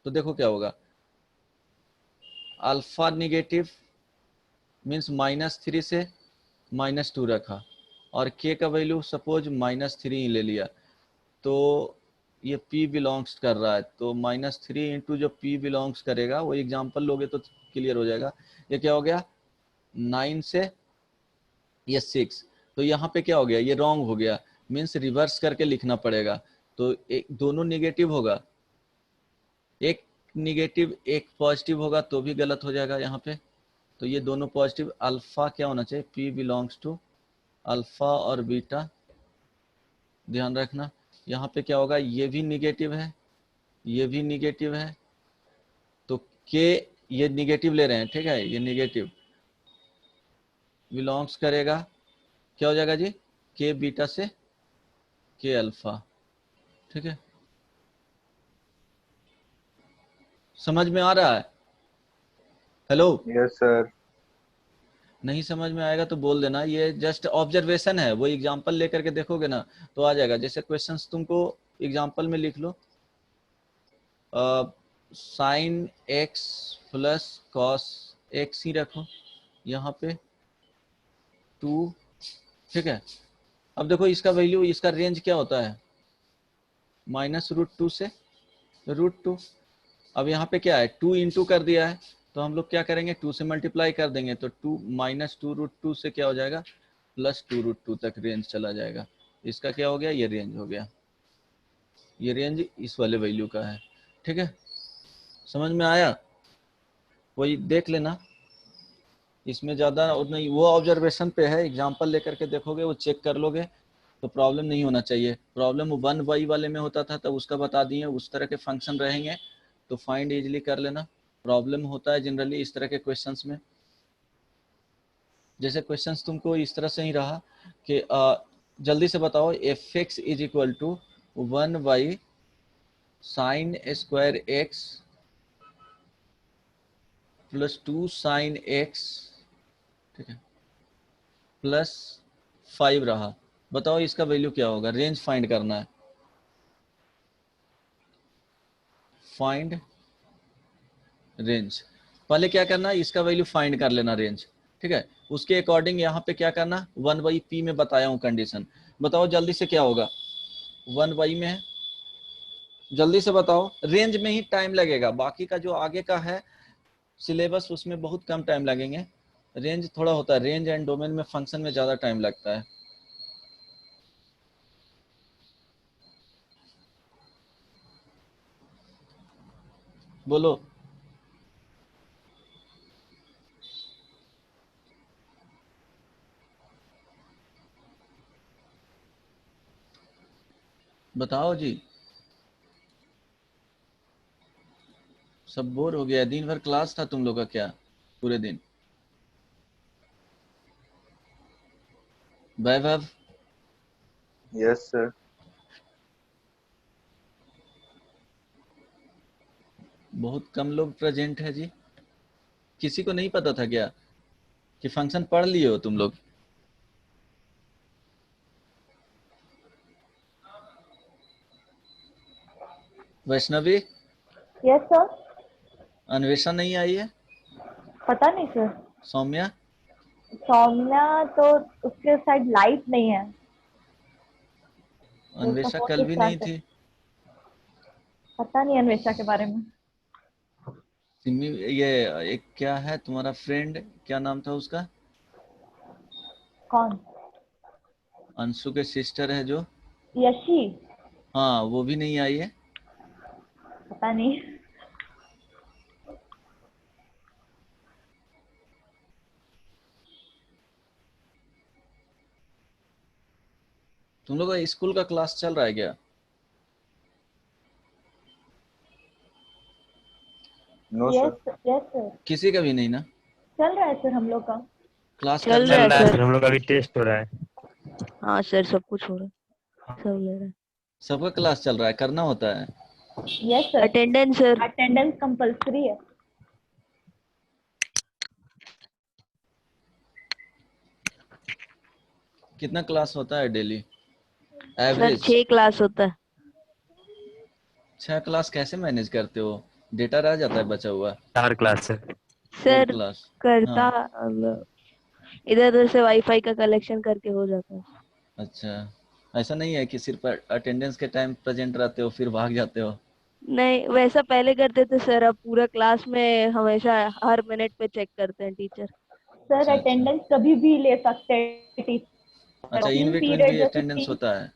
तो देखो क्या होगा, अल्फा निगेटिव मीन्स -3 से -2 रखा और के का वैल्यू सपोज -3 ही ले लिया, तो ये p बिलोंग्स कर रहा है, तो -3 इंटू जो p बिलोंग्स करेगा वो एग्जाम्पल लोगे तो क्लियर हो जाएगा। ये क्या हो गया 9 से ये 6, तो यहाँ पे क्या हो गया, ये रॉन्ग हो गया, मीन्स रिवर्स करके लिखना पड़ेगा। तो एक दोनों निगेटिव होगा, एक निगेटिव एक पॉजिटिव होगा तो भी गलत हो जाएगा यहाँ पे। तो ये दोनों पॉजिटिव, अल्फा क्या होना चाहिए, p बिलोंग्स टू अल्फा और बीटा, ध्यान रखना। यहाँ पे क्या होगा, ये भी निगेटिव है, ये भी निगेटिव है, तो के ये निगेटिव ले रहे हैं, ठीक है, ये निगेटिव बिलोंग्स करेगा, क्या हो जाएगा जी, के बीटा से के अल्फा, ठीक है। समझ में आ रहा है? Hello, yes sir. नहीं समझ में आएगा तो बोल देना, ये जस्ट ऑब्जर्वेशन है, वो एग्जांपल लेकर के देखोगे ना तो आ जाएगा। जैसे क्वेश्चंस तुमको एग्जांपल में लिख लो, sine x plus cos x ही रखो यहाँ पे 2, ठीक है। अब देखो इसका वैल्यू, इसका रेंज क्या होता है, -√2 से √2। अब यहाँ पे क्या है 2 इंटू कर दिया है, तो हम लोग क्या करेंगे 2 से मल्टीप्लाई कर देंगे, तो 2 -2√2 से क्या हो जाएगा +2√2 तक रेंज चला जाएगा। इसका क्या हो गया, ये रेंज हो गया, ये रेंज इस वाले वैल्यू का है, ठीक है। समझ में आया? वही देख लेना, इसमें ज़्यादा नहीं, वो ऑब्जर्वेशन पे है, एग्जाम्पल लेकर के देखोगे वो चेक कर लोगे तो प्रॉब्लम नहीं होना चाहिए। प्रॉब्लम 1y वाले में होता था तब उसका बता दिए, उस तरह के फंक्शन रहेंगे तो फाइंड इजीली कर लेना। प्रॉब्लम होता है जनरली इस तरह के क्वेश्चंस में, जैसे क्वेश्चंस तुमको इस तरह से ही रहा कि जल्दी से बताओ f(x) = 1 sin square x plus 2 sin x, ठीक है, प्लस 5 रहा। बताओ इसका वैल्यू क्या होगा, रेंज फाइंड करना है, फाइंड रेंज। पहले क्या करना है, इसका वैल्यू फाइंड कर लेना रेंज, ठीक है। उसके अकॉर्डिंग यहाँ पे क्या करना, 1/p में बताया हूँ कंडीशन। बताओ जल्दी से क्या होगा, 1y में है, जल्दी से बताओ, रेंज में ही टाइम लगेगा, बाकी का जो आगे का है सिलेबस उसमें बहुत कम टाइम लगेंगे, रेंज थोड़ा होता है, रेंज एंड डोमेन में फंक्शन में ज़्यादा टाइम लगता है। बोलो, बताओ जी, सब बोर हो गया, दिन भर क्लास था तुम लोग का क्या, पूरे दिन? वैभव, यस सर। बहुत कम लोग प्रेजेंट है जी, किसी को नहीं पता था क्या कि फंक्शन पढ़ लिए हो तुम लोग? Vaishnavi, yes sir. अन्वेषा नहीं आई है? पता नहीं सर। सौम्या? सौम्या तो उसके साइड लाइट नहीं है, तो उसका अन्वेषा फोन कल भी नहीं डिस्चार्ज है। थी। पता नहीं अन्वेषा के बारे में। सिमी, ये एक क्या है तुम्हारा फ्रेंड, क्या नाम था उसका, कौन? अंशु के सिस्टर है जो, यशी? हाँ वो भी नहीं आई है। पता नहीं। तुम लोग का स्कूल का क्लास चल रहा है क्या? No yes sir. Yes sir, किसी का भी नहीं ना? चल रहा है सर हम लोग का। क्लास चल करना रहा है है चल रहा है सर। सर, हम लोग का भी टेस्ट हो रहा है। हाँ सर, सब कुछ हो रहा है, सब ले रहा है। सबका क्लास चल रहा है, करना होता है। Yes sir. Attendance sir. Attendance compulsory है। कितना क्लास होता है डेली सर एवरेज? 6 क्लास होता है। 6 क्लास कैसे मैनेज करते हो? डेटा रह जाता है बचा हुआ? 4 क्लास है। 4 सर क्लास। करता हाँ, इधर उधर से वाईफाई का कलेक्शन करके हो जाता है। अच्छा। ऐसा नहीं है कि सिर्फ अटेंडेंस के टाइम प्रेजेंट रहते हो फिर भाग जाते हो? नहीं, वैसा पहले करते थे सर, अब पूरा क्लास में हमेशा हर मिनट पे चेक करते हैं टीचर। सर अच्छा अच्छा। अटेंडेंस कभी भी ले सकते हैं टीचर, अच्छा, इन 3 बिटवीन पीरियड भी जैसे अटेंडेंस 3। होता है?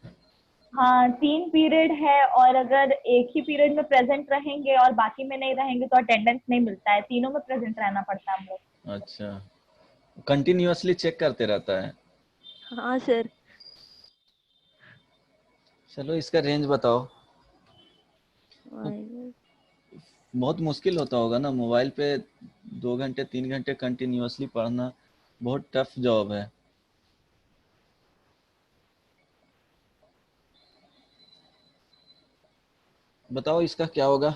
हाँ 3 पीरियड है, और अगर एक ही पीरियड में प्रेजेंट रहेंगे और बाकी में नहीं रहेंगे तो अटेंडेंस नहीं मिलता है, तीनों में प्रेजेंट रहना पड़ता है हम लोग। अच्छा, कंटिन्यूअसली चेक करते रहता है? हाँ सर। चलो इसका रेंज बताओ। माइनस बहुत मुश्किल होता होगा ना मोबाइल पे 2 घंटे 3 घंटे कंटिन्यूअसली पढ़ना, बहुत टफ जॉब है। बताओ इसका क्या होगा?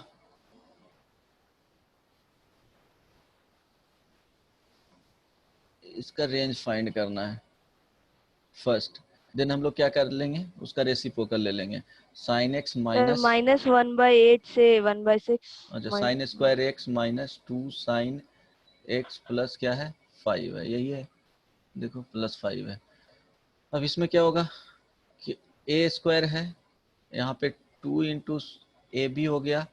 इसका रेंज फाइंड करना है फर्स्ट। देन हम लोग क्या कर लेंगे, उसका रेसिप्रोकल ले लेंगे। साइन एक्स सर, माइनस, -1/8 से 1/6 अच्छा sine minus. Square x minus 2 sine x plus क्या है 5 है, यही है। देखो प्लस 5 है। अब इसमें क्या होगा कि ए स्क्वायर है, यहाँ पे 2 इंटू ए भी हो गया,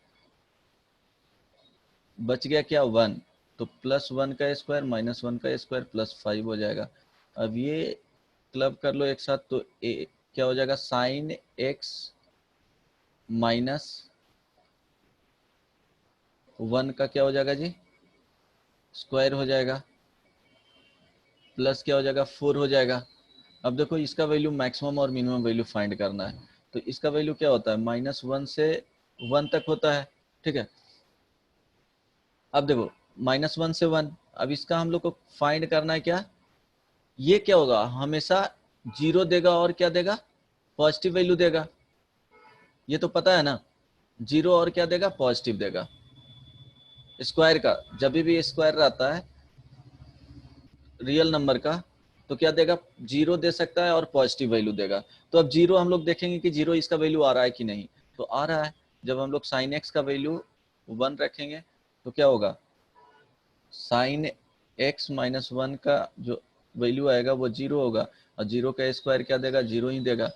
बच गया क्या 1, तो +1 का स्क्वायर -1 का स्क्वायर +5 हो जाएगा। अब ये क्लब कर लो एक साथ, तो ए क्या हो जाएगा, साइन एक्स माइनस 1 का क्या हो जाएगा जी, स्क्वायर हो जाएगा, प्लस क्या हो जाएगा 4 हो जाएगा। अब देखो इसका वैल्यू मैक्सिमम और मिनिमम वैल्यू फाइंड करना है, तो इसका वैल्यू क्या होता है -1 से 1 तक होता है, ठीक है। अब देखो -1 से 1, अब इसका हम लोग को फाइंड करना है क्या, ये क्या होगा हमेशा 0 देगा और क्या देगा, पॉजिटिव वैल्यू देगा, ये तो पता है ना। 0 और क्या देगा, पॉजिटिव देगा। स्क्वायर का जब भी स्क्वायर रहता है रियल नंबर का, तो क्या देगा, 0 दे सकता है और पॉजिटिव वैल्यू देगा। तो अब 0 हम लोग देखेंगे कि 0 इसका वैल्यू आ रहा है कि नहीं, तो आ रहा है। जब हम लोग साइन एक्स का वैल्यू 1 रखेंगे तो क्या होगा, साइन एक्स -1 का जो वैल्यू आएगा वो 0 होगा, और 0 का स्क्वायर क्या देगा, 0 ही देगा।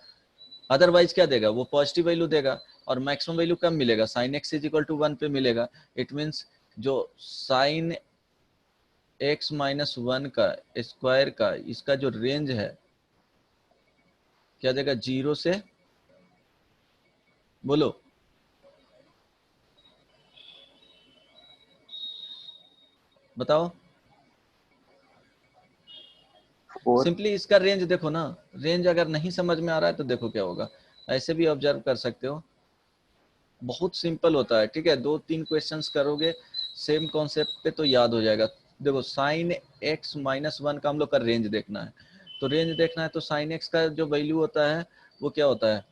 अदरवाइज क्या देगा, वो पॉजिटिव वैल्यू देगा। और मैक्सिमम वैल्यू कब मिलेगा, sine x is equal to 1 पे मिलेगा। इट मीन्स जो साइन एक्स -1 का स्क्वायर का इसका जो रेंज है क्या देगा, 0 से, बोलो बताओ। 4। सिंपली इसका रेंज देखो ना, रेंज अगर नहीं समझ में आ रहा है तो देखो क्या होगा, ऐसे भी ऑब्जर्व कर सकते हो। बहुत सिंपल होता है, ठीक है, 2-3 क्वेश्चंस करोगे सेम कॉन्सेप्ट पे तो याद हो जाएगा। देखो साइन एक्स -1 का हम लोग का रेंज देखना है, तो रेंज देखना है तो साइन एक्स का जो वैल्यू होता है वो क्या होता है,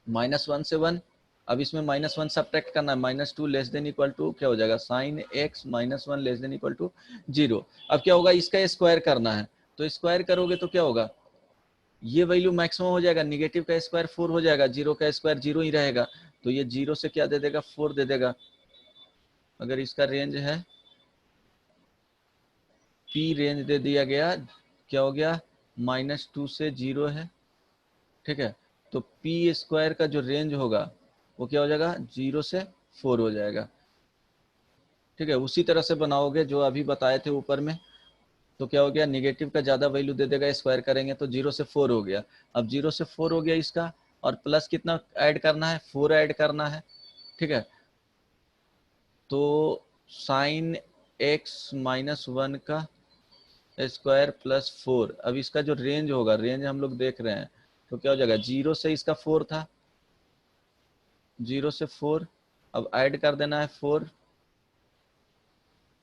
-1 से 1। अब इसमें -1 सब्ट्रैक्ट करना है, -2 लेस देन इक्वल टू क्या हो जाएगा, sine x -1 less than equal to 0। अब क्या होगा, इसका स्क्वायर करना है, तो स्क्वायर करोगे तो क्या होगा, ये वैल्यू मैक्सिमम हो जाएगा, निगेटिव का स्क्वायर 4 हो जाएगा, 0 का स्क्वायर 0 ही रहेगा, तो ये 0 से क्या दे देगा, 4 दे देगा। अगर इसका रेंज है P, रेंज दे दिया गया, क्या हो गया, -2 से 0 है, ठीक है। तो P स्क्वायर का जो रेंज होगा वो क्या हो जाएगा, 0 से 4 हो जाएगा, ठीक है। उसी तरह से बनाओगे जो अभी बताए थे ऊपर में, तो क्या हो गया, निगेटिव का ज्यादा वैल्यू दे देगा, स्क्वायर करेंगे तो 0 से 4 हो गया। अब 0 से 4 हो गया इसका, और प्लस कितना ऐड करना है, 4 ऐड करना है, ठीक है। तो साइन एक्स -1 का स्क्वायर +4, अब इसका जो रेंज होगा, रेंज हम लोग देख रहे हैं, तो क्या हो जाएगा, 0 से इसका 4 था, 0 से 4, अब ऐड कर देना है 4,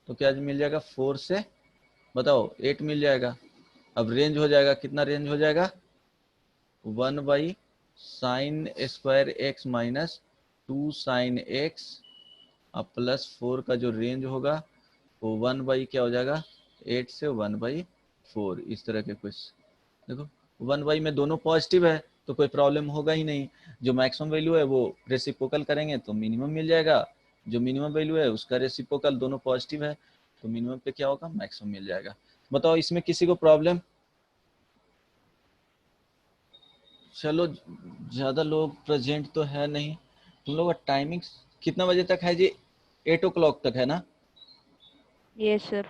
तो क्या मिल जाएगा, 4 से बताओ 8 मिल जाएगा। अब रेंज हो जाएगा, कितना रेंज हो जाएगा, 1/sin square x -2 sine x अब +4 का जो रेंज होगा वो 1 क्या हो जाएगा, 8 से 1/4, इस तरह के कुछ। देखो 1 में दोनों पॉजिटिव है, तो कोई प्रॉब्लम होगा ही नहीं। जो मैक्सिमम वैल्यू है वो रेसिप्रोकल करेंगे तो मिनिमम मिल जाएगा, जो मिनिमम वैल्यू है उसका रेसिप्रोकल, दोनों पॉजिटिव है तो मिनिमम पे क्या होगा, मैक्सिमम मिल जाएगा। बताओ इसमें किसी को प्रॉब्लम? चलो ज़्यादा लोग प्रेजेंट तो है नहीं। तुम लोग का टाइमिंग कितना बजे तक है जी? 8 o'clock तक है ना? Yes sir.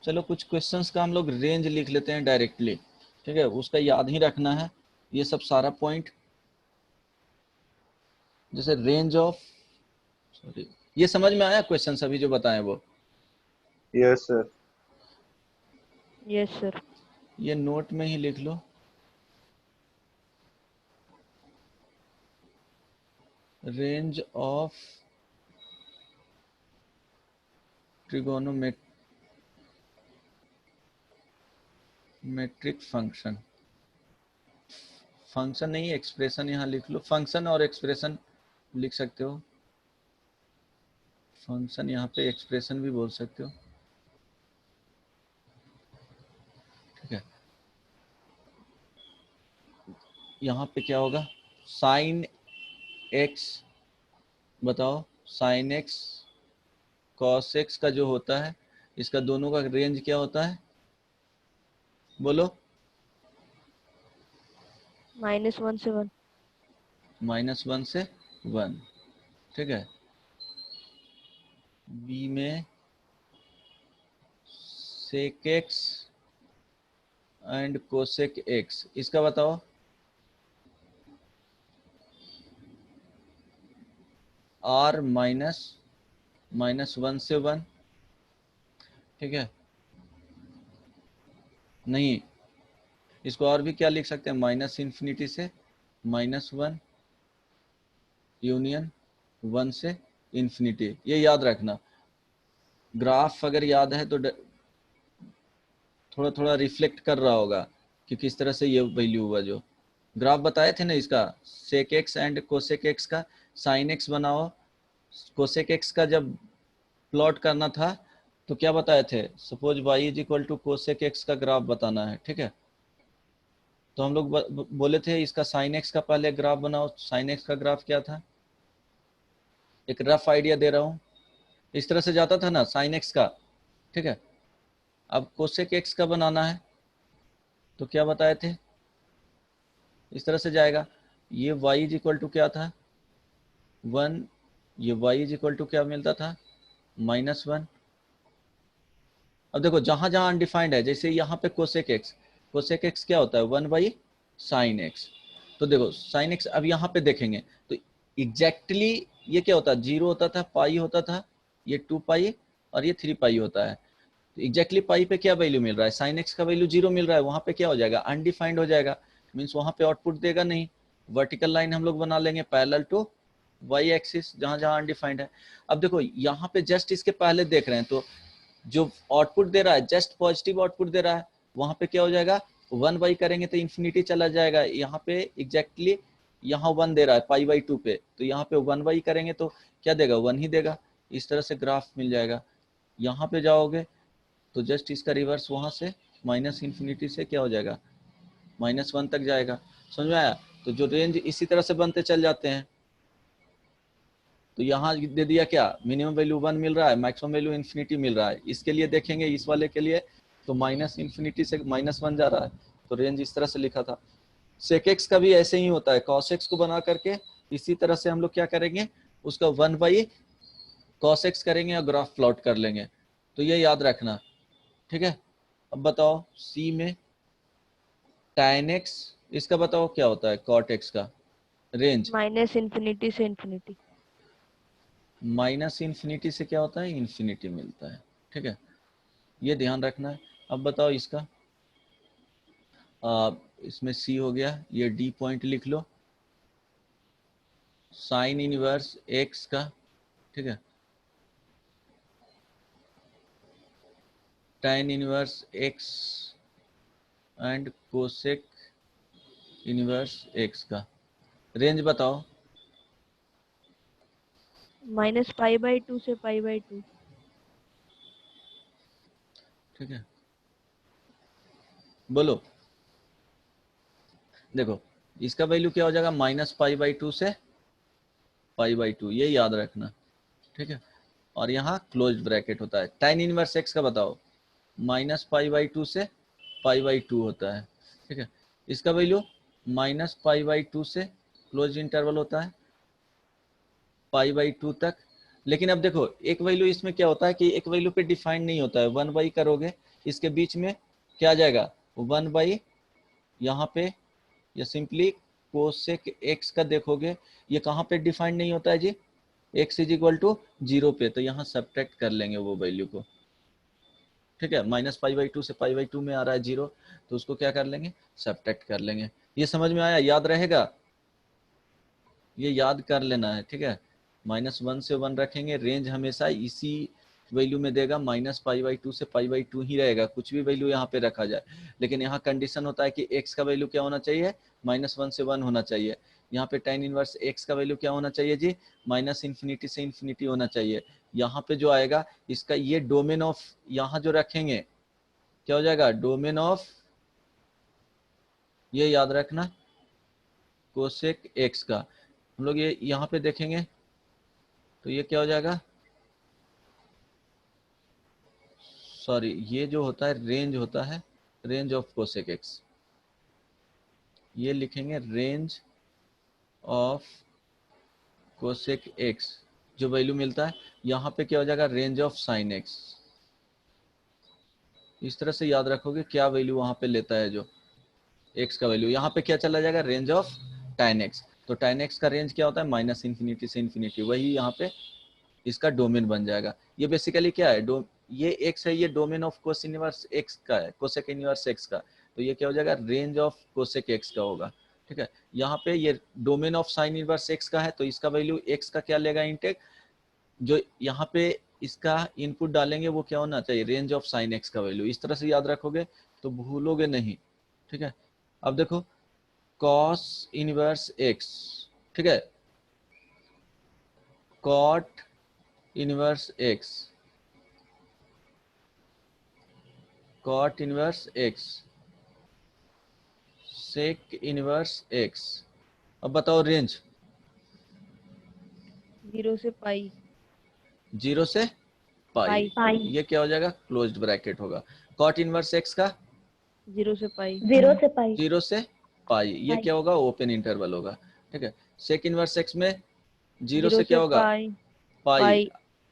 चलो कुछ क्वेश्चंस का हम लोग रेंज लिख लेते हैं डायरेक्टली, ठीक है, उसका याद ही रखना है ये सब सारा पॉइंट। जैसे रेंज ऑफ, सॉरी, ये समझ में आया क्वेश्चन अभी जो बताएं वो? Yes sir. Yes sir. ये नोट में ही लिख लो। Range of trigonometric function, function नहीं एक्सप्रेशन यहाँ लिख लो, फंक्शन और एक्सप्रेशन लिख सकते हो, फंक्शन यहाँ पे एक्सप्रेशन भी बोल सकते हो, ठीक है। यहाँ पे क्या होगा, साइन एक्स, बताओ साइन एक्स कॉस एक्स का जो होता है, इसका दोनों का रेंज क्या होता है, बोलो? -1 से 1। -1 से 1, ठीक है। बी में sec x and cosec x, इसका बताओ? आर -1 से 1, ठीक है। नहीं, इसको और भी क्या लिख सकते हैं, -∞ से -1 यूनियन 1 से इन्फिनिटी। ये याद रखना। ग्राफ अगर याद है तो थोड़ा थोड़ा रिफ्लेक्ट कर रहा होगा कि किस तरह से ये वैल्यू हुआ। जो ग्राफ बताए थे ना इसका, sec x and cosec x का, साइन एक्स बनाओ, कोसेक एक्स का जब प्लॉट करना था तो क्या बताए थे, suppose y is equal to cosec x का ग्राफ बताना है, ठीक है। तो हम लोग बोले थे इसका साइन एक्स का पहले ग्राफ बनाओ। साइन एक्स का ग्राफ क्या था, एक रफ आइडिया दे रहा हूँ, इस तरह से जाता था ना साइन एक्स का, ठीक है। अब कोसेक एक्स का बनाना है तो क्या बताए थे, इस तरह से जाएगा। ये y इज इक्वल टू क्या था, 1, ये y इज इक्वल टू क्या मिलता था, -1। अब देखो जहां जहां अनडिफाइंड है, जैसे यहाँ पे कोसेक एक्स क्या होता है, 1/sin x। तो देखो sin x अब यहाँ पे देखेंगे तो एग्जैक्टली ये क्या होता है, 0 होता था, पाई होता था, ये 2 पाई और ये 3 पाई होता है। तो एग्जैक्टली पाई पे क्या वैल्यू मिल रहा है, sin x का वैल्यू 0 मिल रहा है, वहां पे क्या हो जाएगा, अनडिफाइंड हो जाएगा, मीन्स वहां पे आउटपुट देगा नहीं। वर्टिकल लाइन हम लोग बना लेंगे पैरेलल टू y एक्सिस, जहां जहां अनडिफाइंड है। अब देखो यहाँ पे जस्ट इसके पहले देख रहे हैं तो जो आउटपुट दे रहा है जस्ट पॉजिटिव आउटपुट दे रहा है, वहां पे क्या हो जाएगा, 1 करेंगे तो इन्फिनिटी चला जाएगा। यहाँ पे एग्जैक्टली यहाँ 1 दे रहा है π/2 पे, तो यहाँ पे 1 करेंगे तो क्या देगा, 1 ही देगा। इस तरह से ग्राफ मिल जाएगा। यहाँ पे जाओगे तो जस्ट इसका रिवर्स वहां से -∞ से क्या हो जाएगा, -1 तक जाएगा। समझ में आया? तो जो रेंज इसी तरह से बनते चल जाते हैं। तो यहाँ दे दिया क्या, मिनिमम वैल्यू 1 मिल रहा है, मैक्सिमम वैल्यू इन्फिनिटी मिल रहा है। इसके लिए देखेंगे इस वाले के लिए तो -∞ से -1 जा रहा है, तो रेंज इस तरह से लिखा था। सेक एक्स का भी ऐसे ही होता है, कॉस एक्स को बना करके इसी तरह से हम लोग क्या करेंगे, उसका 1/cos x करेंगे और ग्राफ प्लॉट कर लेंगे। तो ये याद रखना, ठीक है। अब बताओ सी में tan x, इसका बताओ क्या होता है, cot x का रेंज, -∞ से इन्फिनिटी। -∞ से क्या होता है, इन्फिनिटी मिलता है, ठीक है। ये ध्यान रखना है। अब बताओ इसका, इसमें सी हो गया, ये डी पॉइंट लिख लो, साइन इनवर्स एक्स का, ठीक है, tan inverse x and cosec inverse x का रेंज बताओ। -π/2 से π/2। ठीक है, बोलो। देखो इसका वैल्यू क्या हो जाएगा, -π/2 से π/2, ये याद रखना, ठीक है। और यहाँ क्लोज ब्रैकेट होता है। tan इनवर्स x का बताओ, -π/2 से π/2 होता है, ठीक है। इसका वैल्यू -π/2 से क्लोज इंटरवल होता है π/2 तक। लेकिन अब देखो एक वैल्यू इसमें क्या होता है कि एक वैल्यू पे डिफाइन नहीं होता है, 1/, करोगे इसके बीच में क्या आ जाएगा, 1/, यहाँ पे या सिंपली कोसेक x का देखोगे, ये कहाँ पे डिफाइन नहीं होता है जी, x = 0 पे, तो यहाँ सब्ट्रैक्ट कर लेंगे वो वैल्यू को, ठीक है। -π/2 से π/2 में आ रहा है 0, तो उसको क्या कर लेंगे, सब्ट्रैक्ट कर लेंगे। ये समझ में आया, याद रहेगा, ये याद कर लेना है, ठीक है। -1 से 1 रखेंगे, रेंज हमेशा इसी वैल्यू में देगा, -π/2 से π/2 ही रहेगा, कुछ भी वैल्यू यहाँ पे रखा जाए। लेकिन यहाँ कंडीशन होता है कि x का वैल्यू क्या होना चाहिए, -1 से 1 होना चाहिए। यहाँ पे tan इनवर्स x का वैल्यू क्या होना चाहिए जी, -∞ से ∞ होना चाहिए। यहाँ पे जो आएगा इसका ये डोमेन ऑफ, यहाँ जो रखेंगे क्या हो जाएगा, डोमेन ऑफ, ये याद रखना, कोसेक x का। हम लोग ये यहाँ पे देखेंगे तो ये क्या हो जाएगा, सॉरी, ये जो होता है रेंज होता है, रेंज ऑफ कोसेक x, ये लिखेंगे रेंज ऑफ कोसेक x, जो वैल्यू मिलता है यहाँ पे क्या हो जाएगा, रेंज ऑफ साइन x। इस तरह से याद रखोगे क्या वैल्यू वहां पे लेता है, जो x का वैल्यू, यहाँ पे क्या चला जाएगा, रेंज ऑफ tan x। तो tan x का रेंज क्या होता है, -∞ से ∞, वही यहाँ पे इसका डोमेन बन जाएगा। ये बेसिकली क्या है, ये x है, ये domain of cos inverse x का है, कोसेक इनवर्स x का, तो ये क्या हो जाएगा, रेंज ऑफ कोसेक x का होगा, ठीक है। यहाँ पे ये domain of sine inverse x का है, तो इसका वैल्यू x का क्या लेगा, इंटेक, जो यहाँ पे इसका इनपुट डालेंगे वो क्या होना चाहिए, रेंज ऑफ साइन x का वैल्यू। इस तरह से याद रखोगे तो भूलोगे नहीं, ठीक है। अब देखो cos इनवर्स x, ठीक है, cot inverse x, cot inverse x, sec inverse x। अब बताओ रेंज, 0 से पाई, 0 से पाई, पाई। ये क्या हो जाएगा, क्लोज्ड ब्रैकेट होगा। cot इनवर्स x का 0 से पाई, 0 से पाई। 0 से पाई, ये पाई। क्या होगा, ओपन इंटरवल होगा, ठीक है। sec इनवर्स x में 0 0 से क्या होगा, पाई, पाई। पाई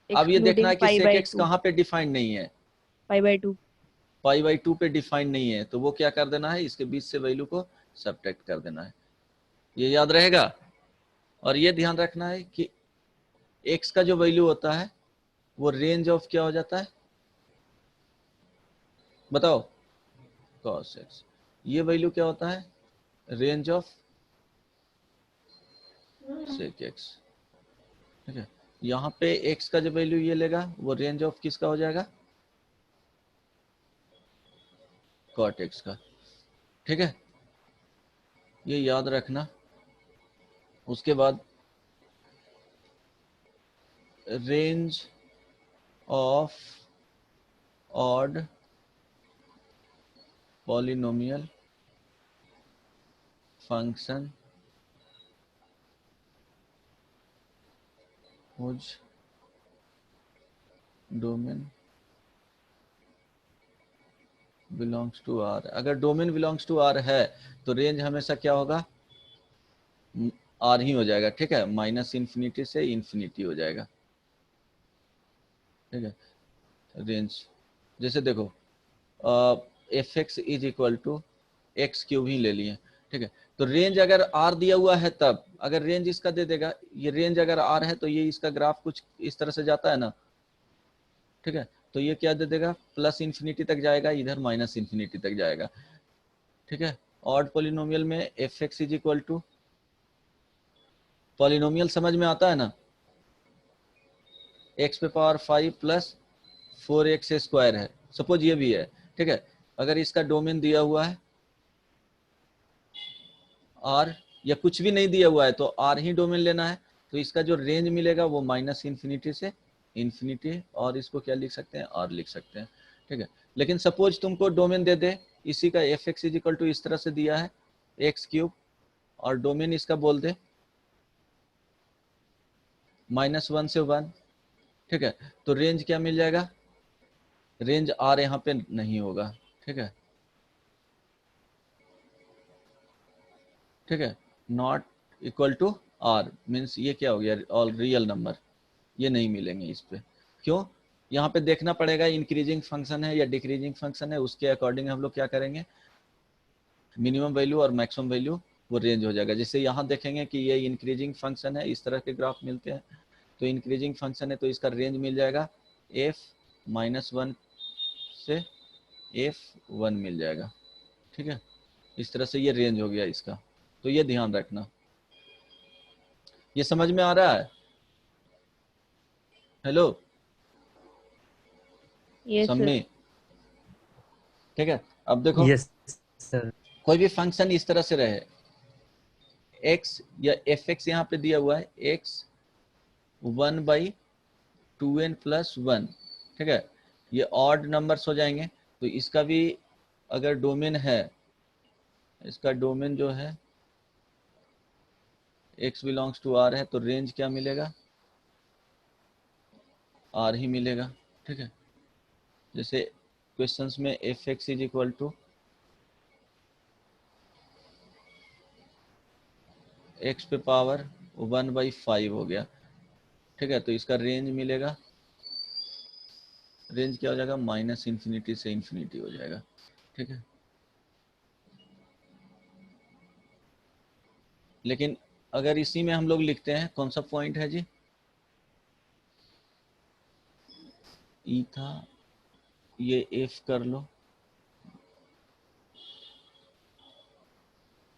अब ये देखना है कि excluding sec pi/2, x कहाँ पे डिफाइंड नहीं है, pi/2। π/2 पे डिफाइंड नहीं है, तो वो क्या कर देना है, इसके बीच से वैल्यू को सब्ट्रैक्ट कर देना है, ये याद रहेगा। और ये ध्यान रखना है कि x का जो वैल्यू होता है वो रेंज ऑफ क्या हो जाता है, बताओ, cos x, ये वैल्यू क्या होता है, रेंज ऑफ sec x, ठीक है। यहाँ पे x का जो वैल्यू ये लेगा वो रेंज ऑफ किसका हो जाएगा, cot x का, ठीक है, ये याद रखना। उसके बाद range of odd polynomial function whose domain belongs to R। अगर डोमेन बिलोंग्स टू R है तो रेंज हमेशा क्या होगा, R ही हो जाएगा, ठीक है, -∞ से ∞ हो जाएगा, ठीक है। रेंज जैसे देखो fx = x³ ही ले लिए, ठीक है। तो रेंज अगर R दिया हुआ है तब, अगर रेंज इसका दे देगा, ये रेंज अगर R है तो ये इसका ग्राफ कुछ इस तरह से जाता है ना, ठीक है। तो ये क्या दे देगा, +∞ तक जाएगा, इधर -∞ तक जाएगा, ठीक है। ऑड पॉलिनोमियल में fx = पॉलिनोमियल समझ में आता है ना, x⁵ प्लस 4x² है, सपोज ये भी है, ठीक है। अगर इसका डोमेन दिया हुआ है R, या कुछ भी नहीं दिया हुआ है तो R ही डोमेन लेना है, तो इसका जो रेंज मिलेगा वो -∞ से ∞, और इसको क्या लिख सकते हैं, R लिख सकते हैं, ठीक है। लेकिन सपोज तुमको डोमेन दे दे, इसी का fx = इस तरह से दिया है, एक्स क्यूब और डोमेन इसका बोल दे -1 से 1, ठीक है। तो रेंज क्या मिल जाएगा, रेंज आर यहाँ पे नहीं होगा, ठीक है, ठीक है, not equal to R means ये क्या हो गया, ऑल रियल नंबर, ये नहीं मिलेंगे इस पे। क्यों, यहाँ पे देखना पड़ेगा इंक्रीजिंग फंक्शन है या डिक्रीजिंग फंक्शन है, उसके अकॉर्डिंग हम लोग क्या करेंगे, मिनिमम वैल्यू और मैक्सिमम वैल्यू वो रेंज हो जाएगा। जैसे यहाँ देखेंगे कि ये इंक्रीजिंग फंक्शन है, इस तरह के ग्राफ मिलते हैं, तो इंक्रीजिंग फंक्शन है तो इसका रेंज मिल जाएगा f-1 से f1 मिल जाएगा, ठीक है। इस तरह से ये रेंज हो गया इसका, तो ये ध्यान रखना। ये समझ में आ रहा है? Hello yes sir. सम्मी, ठीक है। अब देखो यस सर। कोई भी फंक्शन इस तरह से रहे, x या fx यहाँ पे दिया हुआ है x 1/2n+1, ठीक है, ये ऑड नंबर्स हो जाएंगे। तो इसका भी अगर डोमेन है, इसका डोमेन जो है x बिलोंग्स टू r है, तो रेंज क्या मिलेगा, r ही मिलेगा, ठीक है। जैसे क्वेश्चंस में fx is equal to x पे पावर 1/5 हो गया, ठीक है। तो इसका रेंज मिलेगा, रेंज क्या हो जाएगा, -∞ से इन्फिनिटी हो जाएगा, ठीक है। लेकिन अगर इसी में हम लोग लिखते हैं, कौन सा पॉइंट है जी, ई था, ये एफ कर लो,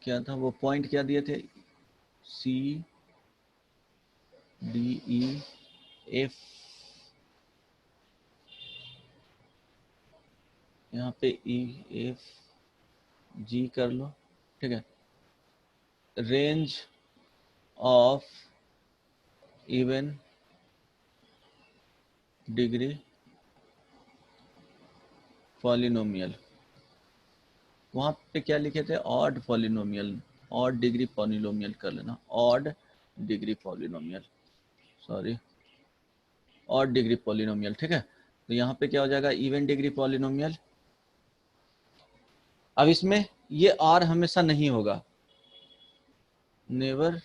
क्या था वो पॉइंट, क्या दिए थे, सी डी ई एफ, यहाँ पे ई एफ जी कर लो, ठीक है। Range of even degree polynomial, वहाँ पे क्या लिखे थे, odd polynomial, odd degree polynomial कर लेना, odd degree polynomial, sorry, odd degree polynomial, ठीक है। तो यहाँ पे क्या हो जाएगा, इवन डिग्री पॉलिनोमियल। अब इसमें ये आर हमेशा नहीं होगा, नेवर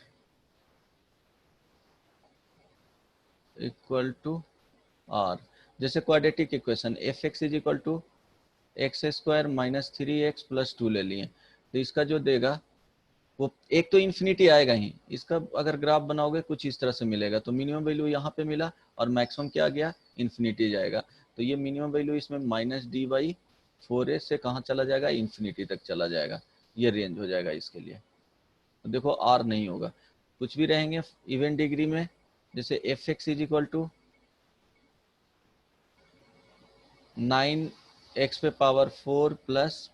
इक्वल टू आर। जैसे quadratic equation f(x) is equal to x² - 3x + 2 ले लिए, तो इसका जो देगा वो एक तो इन्फिनिटी आएगा ही, इसका अगर ग्राफ बनाओगे कुछ इस तरह से मिलेगा। तो मिनिमम वैल्यू यहाँ पे मिला और मैक्सिमम क्या गया, इन्फिनिटी जाएगा। तो ये मिनिमम वैल्यू इसमें -d/4a से कहाँ चला जाएगा, इन्फिनिटी तक चला जाएगा, ये रेंज हो जाएगा इसके लिए। तो देखो आर नहीं होगा, कुछ भी रहेंगे इवन डिग्री में, जैसे f(x) is equal to 9x पे पावर 4 प्लस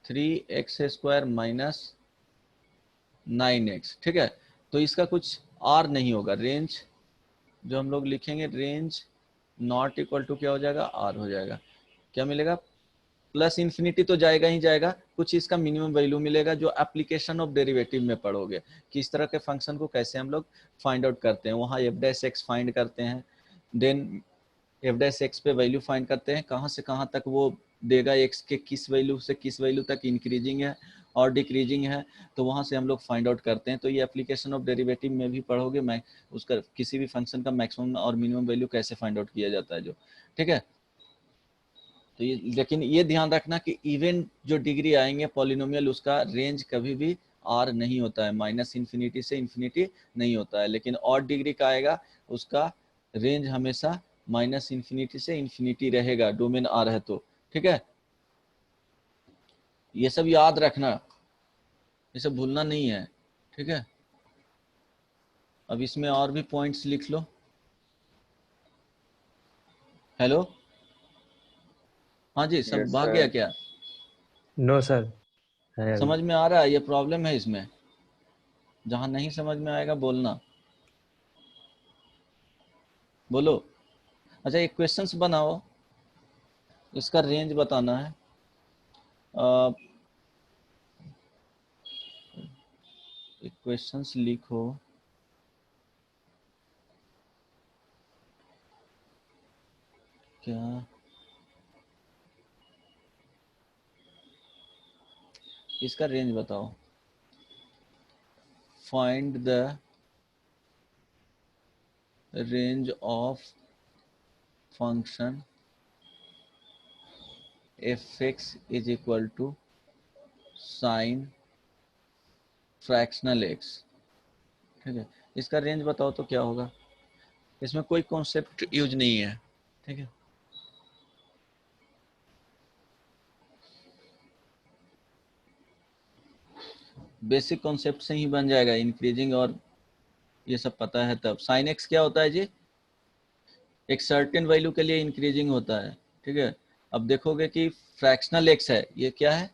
3x² - 9x, ठीक है। तो इसका कुछ r नहीं होगा, रेंज जो हम लोग लिखेंगे, रेंज नॉट इक्वल टू क्या हो जाएगा, r हो जाएगा। क्या मिलेगा, प्लस इन्फिनिटी तो जाएगा ही जाएगा, कुछ इसका मिनिमम वैल्यू मिलेगा जो एप्लीकेशन ऑफ डेरिवेटिव में पढ़ोगे कि इस तरह के फंक्शन को कैसे हम लोग फाइंड आउट करते हैं। वहाँ f' फाइंड करते हैं, देन f' पे वैल्यू फाइंड करते हैं, कहाँ से कहाँ तक वो देगा, x के किस वैल्यू से किस वैल्यू तक इंक्रीजिंग है और डिक्रीजिंग है, तो वहाँ से हम लोग फाइंड आउट करते हैं। तो ये एप्लीकेशन ऑफ डेरिवेटिव में भी पढ़ोगे, मैं उसका किसी भी फंक्शन का मैक्सिमम और मिनिमम वैल्यू कैसे फाइंड आउट किया जाता है जो, ठीक है। तो ये, लेकिन ये ध्यान रखना कि इवन जो डिग्री आएंगे पॉलिनोमियल, उसका रेंज कभी भी r नहीं होता है, -∞ से इन्फिनिटी नहीं होता है। लेकिन ऑड डिग्री का आएगा, उसका रेंज हमेशा -∞ से इन्फिनिटी रहेगा, डोमेन r है तो, ठीक है। ये सब याद रखना, ये सब भूलना नहीं है, ठीक है। अब इसमें और भी पॉइंट्स लिख लो। हेलो, हाँ जी, सब Yes, भाग sir. गया क्या, नो सर, है अभी। समझ में आ रहा है, ये प्रॉब्लम है इसमें, जहां नहीं समझ में आएगा बोलना, बोलो। अच्छा, एक क्वेश्चंस बनाओ, इसका रेंज बताना है। इक्वेशंस लिखो। क्या इसका रेंज बताओ। Find the range of function f(x) is equal to sine fractional x। ठीक है, इसका रेंज बताओ तो क्या होगा। इसमें कोई कॉन्सेप्ट यूज नहीं है। ठीक है, बेसिक कॉन्सेप्ट से ही बन जाएगा। इंक्रीजिंग और ये सब पता है तब। साइन एक्स क्या होता है जी, एक सर्टेन वैल्यू के लिए इंक्रीजिंग होता है। ठीक है, अब देखोगे कि फ्रैक्शनल एक्स है, ये क्या है,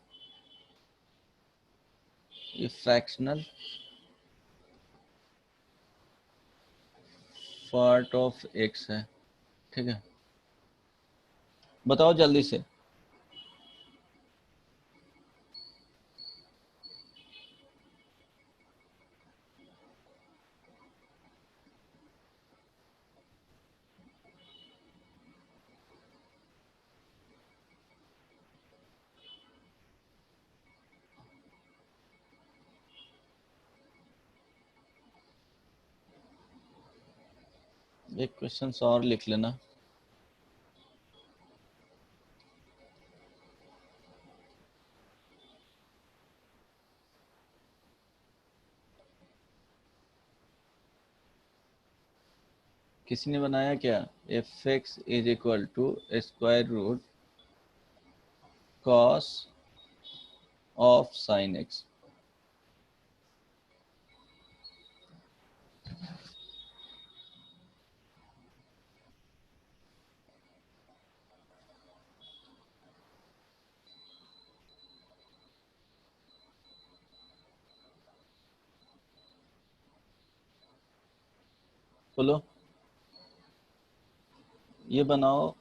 ये फ्रैक्शनल पार्ट ऑफ एक्स है। ठीक है, बताओ जल्दी से। एक क्वेश्चन और लिख लेना। किसी ने बनाया क्या, f(x) is equal to square root cos of sine x. बोलो, ये बनाओ।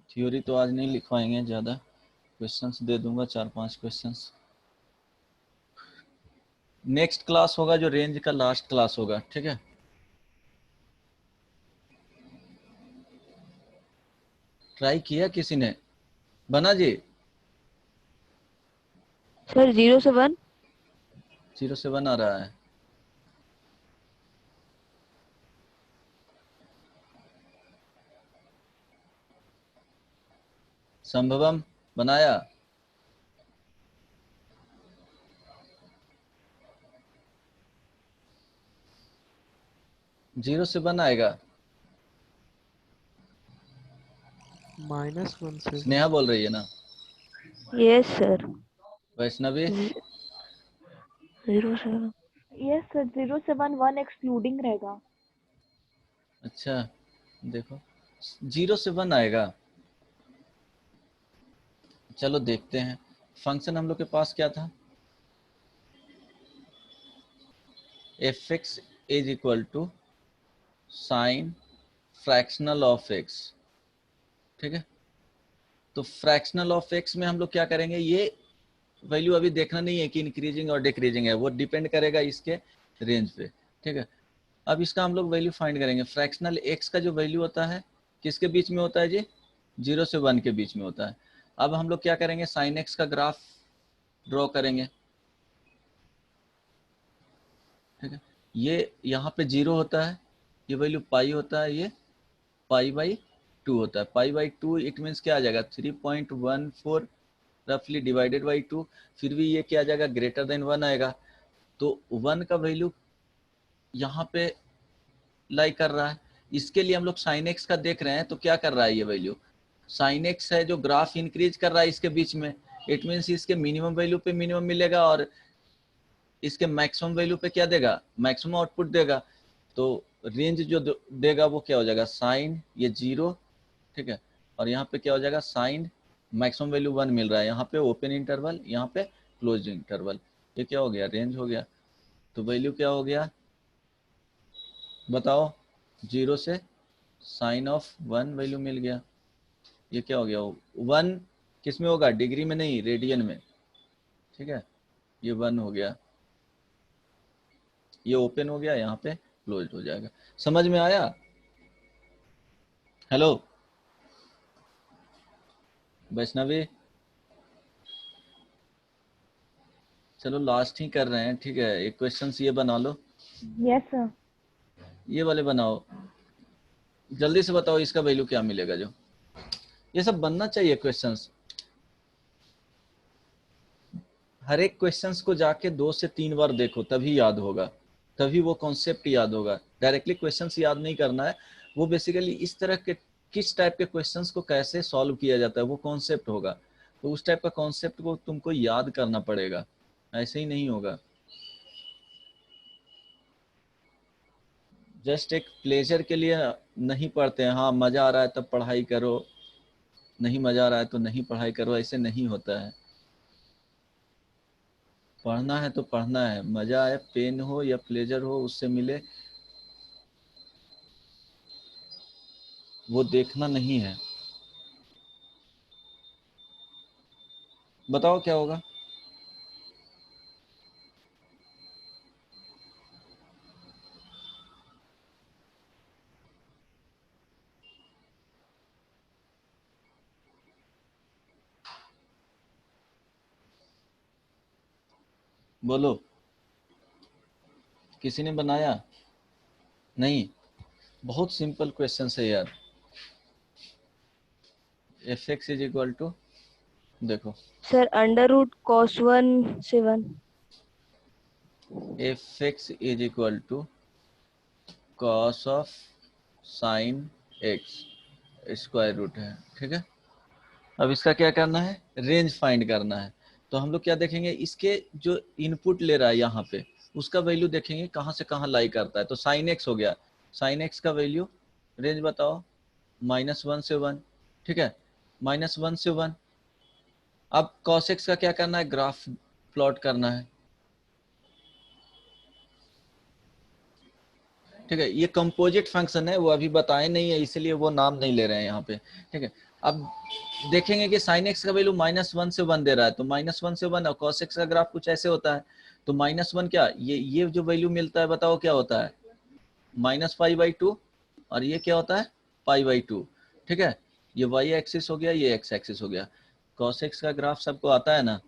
थ्योरी तो आज नहीं लिखवाएंगे, ज़्यादा क्वेश्चंस दे दूंगा, 4-5 क्वेश्चंस। नेक्स्ट क्लास होगा जो रेंज का लास्ट क्लास होगा। ठीक है, ट्राई किया किसी ने, बना जी। सर 0 से 1। 0 से 1 आ रहा है। संभवम बनाया। 0 से 1 आएगा। -1 से स्नेहा बोल रही है ना। Yes sir. वैष्णवी 0 से 1। यस सर, 0 से 1 1 एक्सक्लूडिंग रहेगा। अच्छा, देखो 0 से 1 आएगा। चलो देखते हैं। फंक्शन हम लोग के पास क्या था, f(x) is equal to sine fractional of x। ठीक है, तो फ्रैक्शनल ऑफ x में हम लोग क्या करेंगे, ये वैल्यू अभी देखना नहीं है कि इंक्रीजिंग और डिक्रीजिंग है, वो डिपेंड करेगा इसके रेंज पे। ठीक है, अब इसका हम लोग वैल्यू फाइंड करेंगे। फ्रैक्शनल x का जो वैल्यू होता है किसके बीच में होता है जी, 0 से 1 के बीच में होता है। अब हम लोग क्या करेंगे, साइन x का ग्राफ ड्रॉ करेंगे। ठीक है, ये यहाँ पे 0 होता है, ये वैल्यू पाई होता है, ये पाई/2 होता है। पाई/2 इट मीन्स क्या आ जाएगा, 3.14 रफली डिवाइडेड बाई 2। फिर भी ये क्या आ जाएगा, ग्रेटर देन 1 आएगा। तो 1 का वैल्यू यहाँ पे लाई कर रहा है। इसके लिए हम लोग साइन एक्स का देख रहे हैं, तो क्या कर रहा है ये वैल्यू, साइन एक्स है जो ग्राफ इंक्रीज कर रहा है इसके बीच में। इट मीन्स इसके मिनिमम वैल्यू पे मिनिमम मिलेगा और इसके मैक्सिमम वैल्यू पे क्या देगा, मैक्सिमम आउटपुट देगा। तो रेंज जो देगा वो क्या हो जाएगा, साइन ये 0। ठीक है, और यहाँ पे क्या हो जाएगा, साइन मैक्सिमम वैल्यू 1 मिल रहा है, यहाँ पे ओपन इंटरवल, यहाँ पे क्लोज इंटरवल। ये क्या हो गया, रेंज हो गया। तो वैल्यू क्या हो गया बताओ, 0 से साइन ऑफ 1 वैल्यू मिल गया। ये क्या हो गया, 1 किस में होगा, डिग्री में नहीं, रेडियन में। ठीक है, ये 1 हो गया। ये ओपन हो गया, यहाँ पे क्लोज हो जाएगा। समझ में आया? हेलो वैष्णवी, चलो लास्ट ही कर रहे हैं, ठीक है। एक क्वेश्चन ये बना लो, यस सर। ये वाले बनाओ, जल्दी से बताओ इसका वैल्यू क्या मिलेगा। जो ये सब बनना चाहिए क्वेश्चंस, हर एक क्वेश्चंस को जाके 2 से 3 बार देखो, तभी याद होगा, तभी वो कॉन्सेप्ट याद होगा। डायरेक्टली क्वेश्चंस याद नहीं करना है, वो बेसिकली इस तरह के किस टाइप के क्वेश्चंस को कैसे सॉल्व किया जाता है वो कॉन्सेप्ट होगा, तो उस टाइप का कॉन्सेप्ट को तुमको याद करना पड़ेगा, ऐसे ही नहीं होगा। जस्ट एक प्लेजर के लिए नहीं पढ़ते हैं, हाँ मजा आ रहा है तब पढ़ाई करो, नहीं मजा आ रहा है तो नहीं पढ़ाई करो, ऐसे नहीं होता है। पढ़ना है तो पढ़ना है, मजा आए, पेन हो या प्लेजर हो उससे मिले, वो देखना नहीं है। बताओ क्या होगा? बोलो, किसी ने बनाया? नहीं, बहुत सिंपल क्वेश्चन है यार। F x is equal to, देखो सर अंडर रूट cos 1 से 1। F x is equal to cos of sine x square root है, ठीक है। अब इसका क्या करना है, रेंज फाइंड करना है। तो हम लोग क्या देखेंगे, इसके जो इनपुट ले रहा है यहाँ पे उसका वैल्यू देखेंगे कहाँ से कहाँ लाई करता है। तो साइन एक्स हो गया, साइन एक्स का वैल्यू रेंज बताओ, -1 से 1, ठीक है, -1 से 1। अब cos x का क्या करना है, ग्राफ प्लॉट करना है, ठीक है। ये कंपोजिट फंक्शन है, वो अभी बताए नहीं है इसलिए वो नाम नहीं ले रहे हैं यहाँ पे, ठीक है। अब देखेंगे कि sin x का वैल्यू -1 से 1 दे रहा है, तो -1 से 1, और cos x का ग्राफ कुछ ऐसे होता है। तो -1 क्या, ये जो वैल्यू मिलता है बताओ क्या होता है, -π/2, और ये क्या होता है, π/2, ठीक है। ये y एक्सिस हो गया, ये x एक्सिस हो गया। cos x का ग्राफ सबको आता है ना,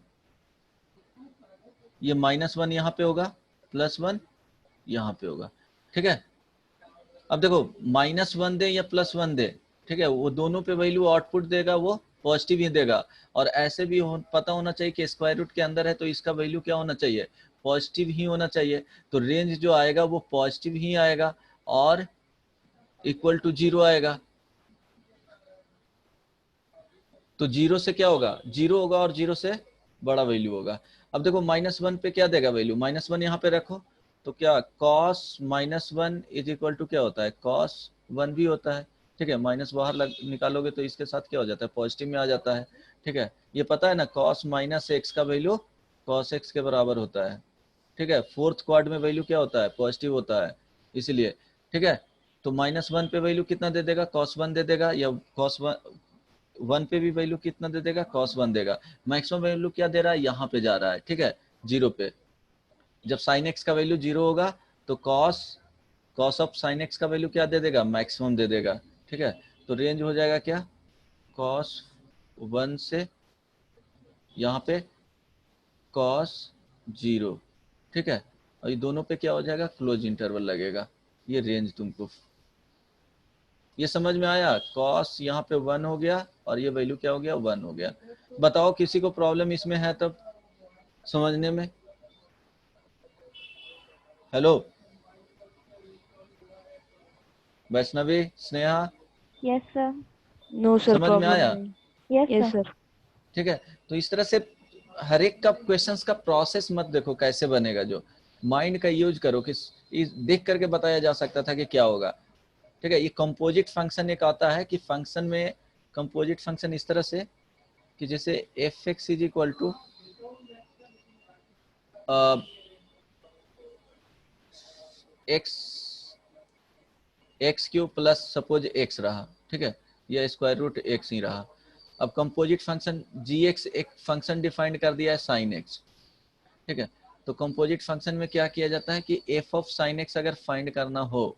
ये -1 यहाँ पे होगा, +1 यहाँ पे होगा, ठीक है। अब देखो -1 दे या +1 दे, ठीक है, वो दोनों पे वैल्यू आउटपुट देगा, वो पॉजिटिव ही देगा। और ऐसे भी पता होना चाहिए कि स्क्वायर रूट के अंदर है तो इसका वैल्यू क्या होना चाहिए, पॉजिटिव ही होना चाहिए। तो रेंज जो आएगा वो पॉजिटिव ही आएगा और इक्वल टू 0 आएगा। तो 0 से क्या होगा, 0 होगा और 0 से बड़ा वैल्यू होगा। अब देखो -1 पे क्या देगा वैल्यू, -1 यहाँ पे रखो, तो क्या cos -1 इज इक्वल टू क्या होता है, cos 1 भी होता है, ठीक है। माइनस बाहर निकालोगे तो इसके साथ क्या हो जाता है, पॉजिटिव में आ जाता है, ठीक है। ये पता है ना, cos -x का वैल्यू cos x के बराबर होता है, ठीक है। फोर्थ क्वाड में वैल्यू क्या होता है, पॉजिटिव होता है, इसलिए, ठीक है। तो -1 पे वैल्यू कितना दे देगा, cos 1 दे देगा, या cos 1 पे भी वैल्यू कितना दे देगा, cos 1 देगा। मैक्सिमम वैल्यू क्या दे रहा है, यहाँ पे जा रहा है, ठीक है, 0 पे। जब sin x का वैल्यू 0 होगा तो cos ऑफ sin x का वैल्यू क्या दे देगा, मैक्सिमम दे देगा, ठीक है। तो रेंज हो जाएगा क्या, cos 1 से यहाँ पे cos 0, ठीक है। और ये दोनों पे क्या हो जाएगा, क्लोज इंटरवल लगेगा। ये रेंज तुमको ये समझ में आया, cos यहाँ पे 1 हो गया और ये वैल्यू क्या हो गया, 1 हो गया। बताओ किसी को प्रॉब्लम इसमें है तब समझने में? Hello Vaishnavi, Sneha, yes sir. No sir, समझ में प्रॉब्लम आया? नहीं। Yes yes sir. सर। ठीक है। तो इस तरह से हर एक का क्वेश्चंस का प्रोसेस मत देखो कैसे बनेगा, जो माइंड का यूज करो कि देख करके बताया जा सकता था कि क्या होगा, ठीक है। ये कंपोजिट फंक्शन एक आता है कि फंक्शन में कंपोजिट फंक्शन इस तरह से कि जैसे f x is equal to x cube plus suppose x रहा, ठीक है, या स्क्वायर रूट एक्स ही रहा। अब कंपोजिट फंक्शन जी एक्स एक फंक्शन डिफाइंड कर दिया है साइन एक्स, ठीक है। तो कंपोजिट फंक्शन में क्या किया जाता है कि एफ ऑफ साइन एक्स अगर फाइंड करना हो,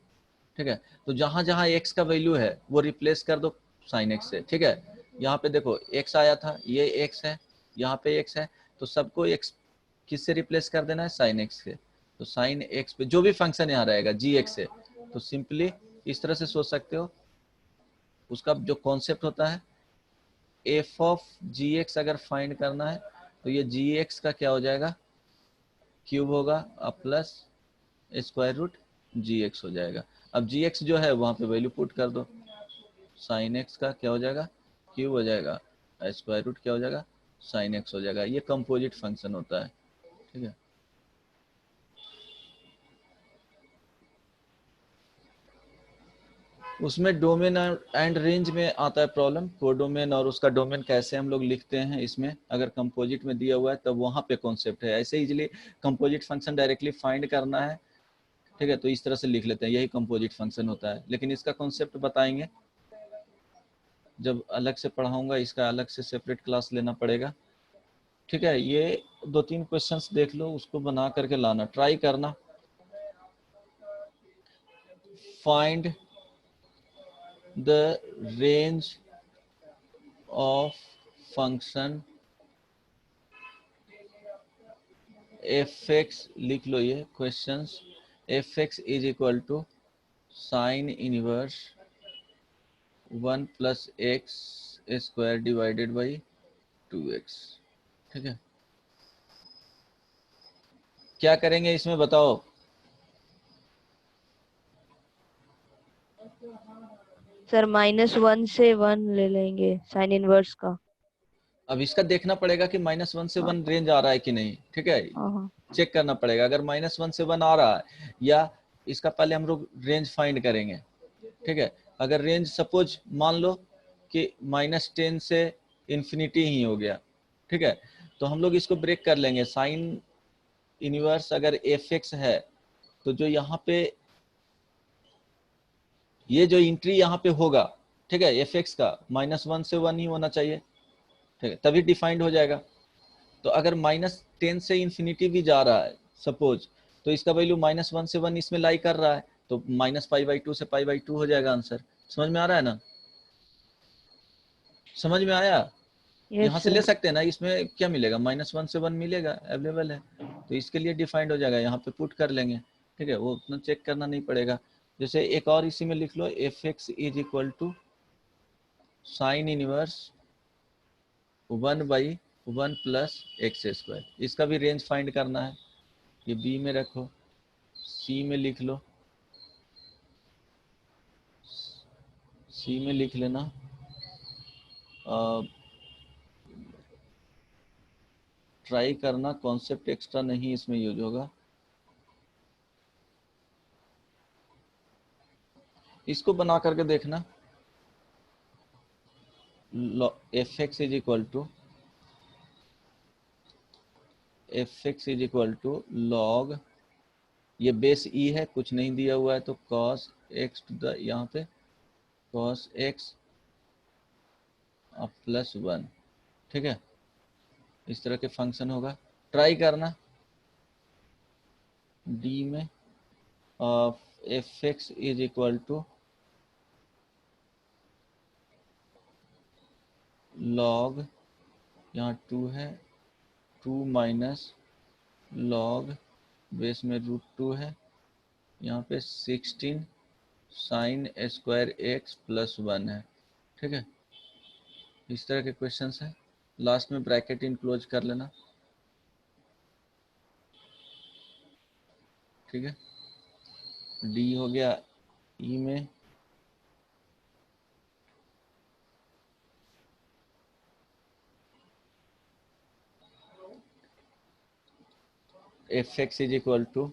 ठीक है, तो जहां जहां एक्स का वैल्यू है वो रिप्लेस कर दो साइन एक्स से, ठीक है। यहाँ पे देखो एक्स आया था, ये एक्स है, यहाँ पे एक्स है, तो सबको एक्स किससे रिप्लेस कर देना है, साइन एक्स से। तो साइन एक्स पे जो भी फंक्शन यहाँ रहेगा जी एक्स से, तो सिंपली इस तरह से सोच सकते हो, उसका जो कॉन्सेप्ट होता है एफ ऑफ जी एक्स अगर फाइंड करना है तो ये जी एक्स का क्या हो जाएगा, क्यूब होगा और प्लस स्क्वायर रूट जी एक्स हो जाएगा। अब जी एक्स जो है वहां पे वैल्यू पुट कर दो, साइन एक्स का क्या हो जाएगा, क्यूब हो जाएगा, स्क्वायर रूट क्या हो जाएगा, साइन एक्स हो जाएगा। ये कंपोजिट फंक्शन होता है, ठीक है। उसमें डोमेन एंड रेंज में आता है प्रॉब्लम, कोडोमेन और उसका डोमेन कैसे हम लोग लिखते हैं इसमें, अगर कंपोजिट में दिया हुआ है तब वहां पे कॉन्सेप्ट है। ऐसे easily composite function directly find करना है, ठीक है, तो इस तरह से लिख लेते हैं, यही कंपोजिट फंक्शन होता है। लेकिन इसका कॉन्सेप्ट बताएंगे जब अलग से पढ़ाऊंगा, इसका अलग से सेपरेट क्लास लेना पड़ेगा, ठीक है। ये 2-3 क्वेश्चंस देख लो, उसको बना करके लाना, ट्राई करना। Find the range of function F x, लिख लो ये questions, f x is equal to sine inverse 1 plus x square divided by 2x, ठीक है। क्या करेंगे इसमें बताओ, सर -1 से 1 ले लेंगे साइन इनवर्स का। अब इसका देखना पड़ेगा कि -1 से 1 रेंज आ रहा है कि नहीं, ठीक है, हाँ चेक करना पड़ेगा। अगर -1 से 1 आ रहा है, या इसका पहले हम लोग रेंज फाइंड करेंगे, ठीक है। अगर रेंज सपोज मान लो कि -10 से इन्फिनिटी ही हो गया, ठीक है, तो हम लोग इसको ब्रेक कर लेंगे। साइन इनवर्स अगर एफ एक्स है, तो जो यहाँ पे ये जो एंट्री यहाँ पे होगा, ठीक है, एफ एक्स का -1 से 1 ही होना चाहिए, ठीक है, तभी डिफाइंड हो जाएगा। तो अगर -10 से इन्फिनिटी भी जा रहा है सपोज, तो इसका वैल्यू -1 से 1 इसमें लाई कर रहा है, तो -π/2 से π/2 हो जाएगा आंसर। समझ में आ रहा है ना, समझ में आया। यस यहाँ से ले सर। सकते हैं ना, इसमें क्या मिलेगा, -1 से 1 मिलेगा, अवेलेबल है, तो इसके लिए डिफाइंड हो जाएगा, यहाँ पे पुट कर लेंगे, ठीक है, वो उतना चेक करना नहीं पड़ेगा। जैसे एक और इसी में लिख लो, f x is equal to sine inverse 1/1 plus x square, इसका भी रेंज फाइंड करना है। ये बी में रखो, सी में लिख लो, सी में लिख लेना, ट्राई करना कॉन्सेप्ट एक्स्ट्रा नहीं इसमें यूज होगा। इसको बना करके देखना, f x is equal to log, ये बेस ई है, कुछ नहीं दिया हुआ है, तो कॉस एक्स टू द, यहाँ पे कॉस एक्स प्लस 1, ठीक है, इस तरह के फंक्शन होगा। ट्राई करना डी में, f x is equal to log, यहाँ 2 है, 2 माइनस लॉग बेस में √2 है, यहाँ पे 16 साइन स्क्वायर एक्स प्लस 1 है, ठीक है। इस तरह के क्वेश्चंस हैं, लास्ट में ब्रैकेट इनक्लोज कर लेना, ठीक है। डी हो गया, ई में f x is equal to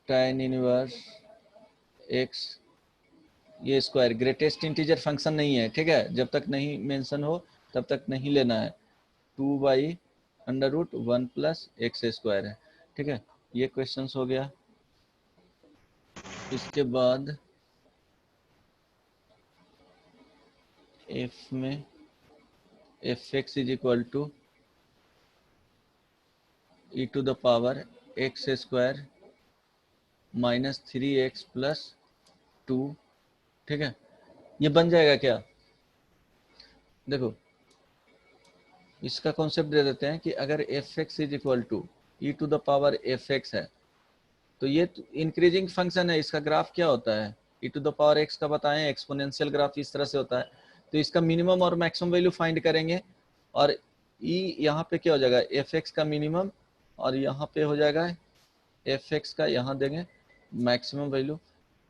tan inverse x, ये स्क्वायर ग्रेटेस्ट इंटीजर फंक्शन नहीं है, ठीक है, जब तक नहीं मेंशन हो तब तक नहीं लेना है, 2/√1 प्लस एक्स स्क्वायर है, ठीक है। ये क्वेश्चंस हो गया। इसके बाद एफ में f x is equal to e to the power x square minus 3x plus 2, ठीक है। ये बन जाएगा क्या? देखो इसका कॉन्सेप्ट दे देते हैं कि अगर f x is equal to e to the power f x है तो ये इंक्रीजिंग फंक्शन है, इसका ग्राफ क्या होता है? ई टू द पावर एक्स का बताएं, एक्सपोनेंशियल ग्राफ इस तरह से होता है। तो इसका मिनिमम और मैक्सिमम वैल्यू फाइंड करेंगे और ई यहाँ पे क्या हो जाएगा, एफ एक्स का मिनिमम, और यहाँ पे हो जाएगा एफ एक्स का, यहाँ देंगे मैक्सिमम वैल्यू।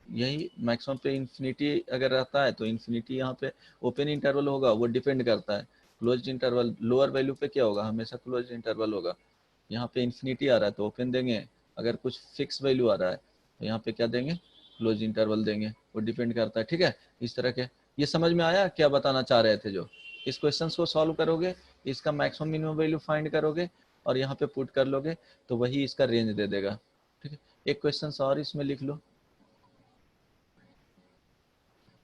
यही मैक्सिमम पे इन्फिनिटी अगर रहता है तो इन्फिनिटी यहाँ पे ओपन इंटरवल होगा, वो डिपेंड करता है। क्लोज्ड इंटरवल लोअर वैल्यू पे क्या होगा, हमेशा क्लोज्ड इंटरवल होगा। यहाँ पे इन्फिनिटी आ रहा है तो ओपन देंगे, अगर कुछ फिक्स वैल्यू आ रहा है तो यहाँ पे क्या देंगे, क्लोज इंटरवल देंगे, वो डिपेंड करता है, ठीक है। इस तरह के, ये समझ में आया क्या बताना चाह रहे थे? जो इस क्वेश्चन को सॉल्व करोगे, इसका मैक्सिमम मिनिमम वैल्यू फाइंड करोगे और यहाँ पे पुट कर लोगे तो वही इसका रेंज दे देगा, ठीक है। एक क्वेश्चन और इसमें लिख लो।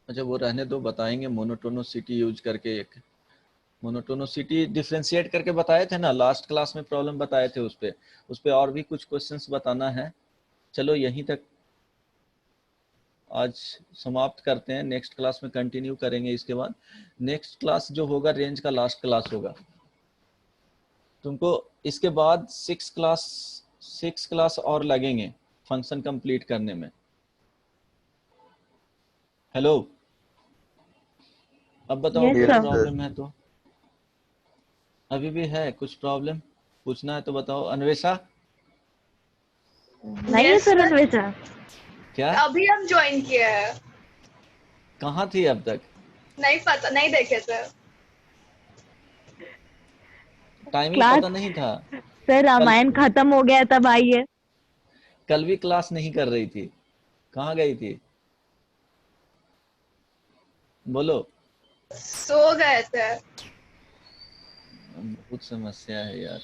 अच्छा वो रहने दो, बताएंगे मोनोटोनिसिटी यूज करके। एक मोनोटोनिसिटी डिफरेंशिएट करके बताए थे ना लास्ट क्लास में, प्रॉब्लम बताए थे उस पे और भी कुछ क्वेश्चंस बताना है। चलो यहीं तक आज समाप्त करते हैं, नेक्स्ट क्लास में कंटिन्यू करेंगे। इसके बाद नेक्स्ट क्लास जो होगा रेंज का लास्ट क्लास होगा। तुमको इसके बाद 6 क्लास और लगेंगे फंक्शन कंप्लीट करने में। हेलो, अब बताओ Yes, कोई sir. प्रॉब्लम है तो? अभी भी है कुछ प्रॉब्लम, पूछना है तो बताओ। अन्वेषा नहीं है सर अन्वेषा। क्या अभी हम ज्वाइन किए हैं। कहाँ थी अब तक? नहीं पता, नहीं देखे थे। टाइमिंग क्लास पता नहीं था? सर रामायण खत्म हो गया तब आई है। कल भी क्लास नहीं कर रही थी, कहाँ गई थी? बोलो। सो गए थे। बहुत समस्या है यार।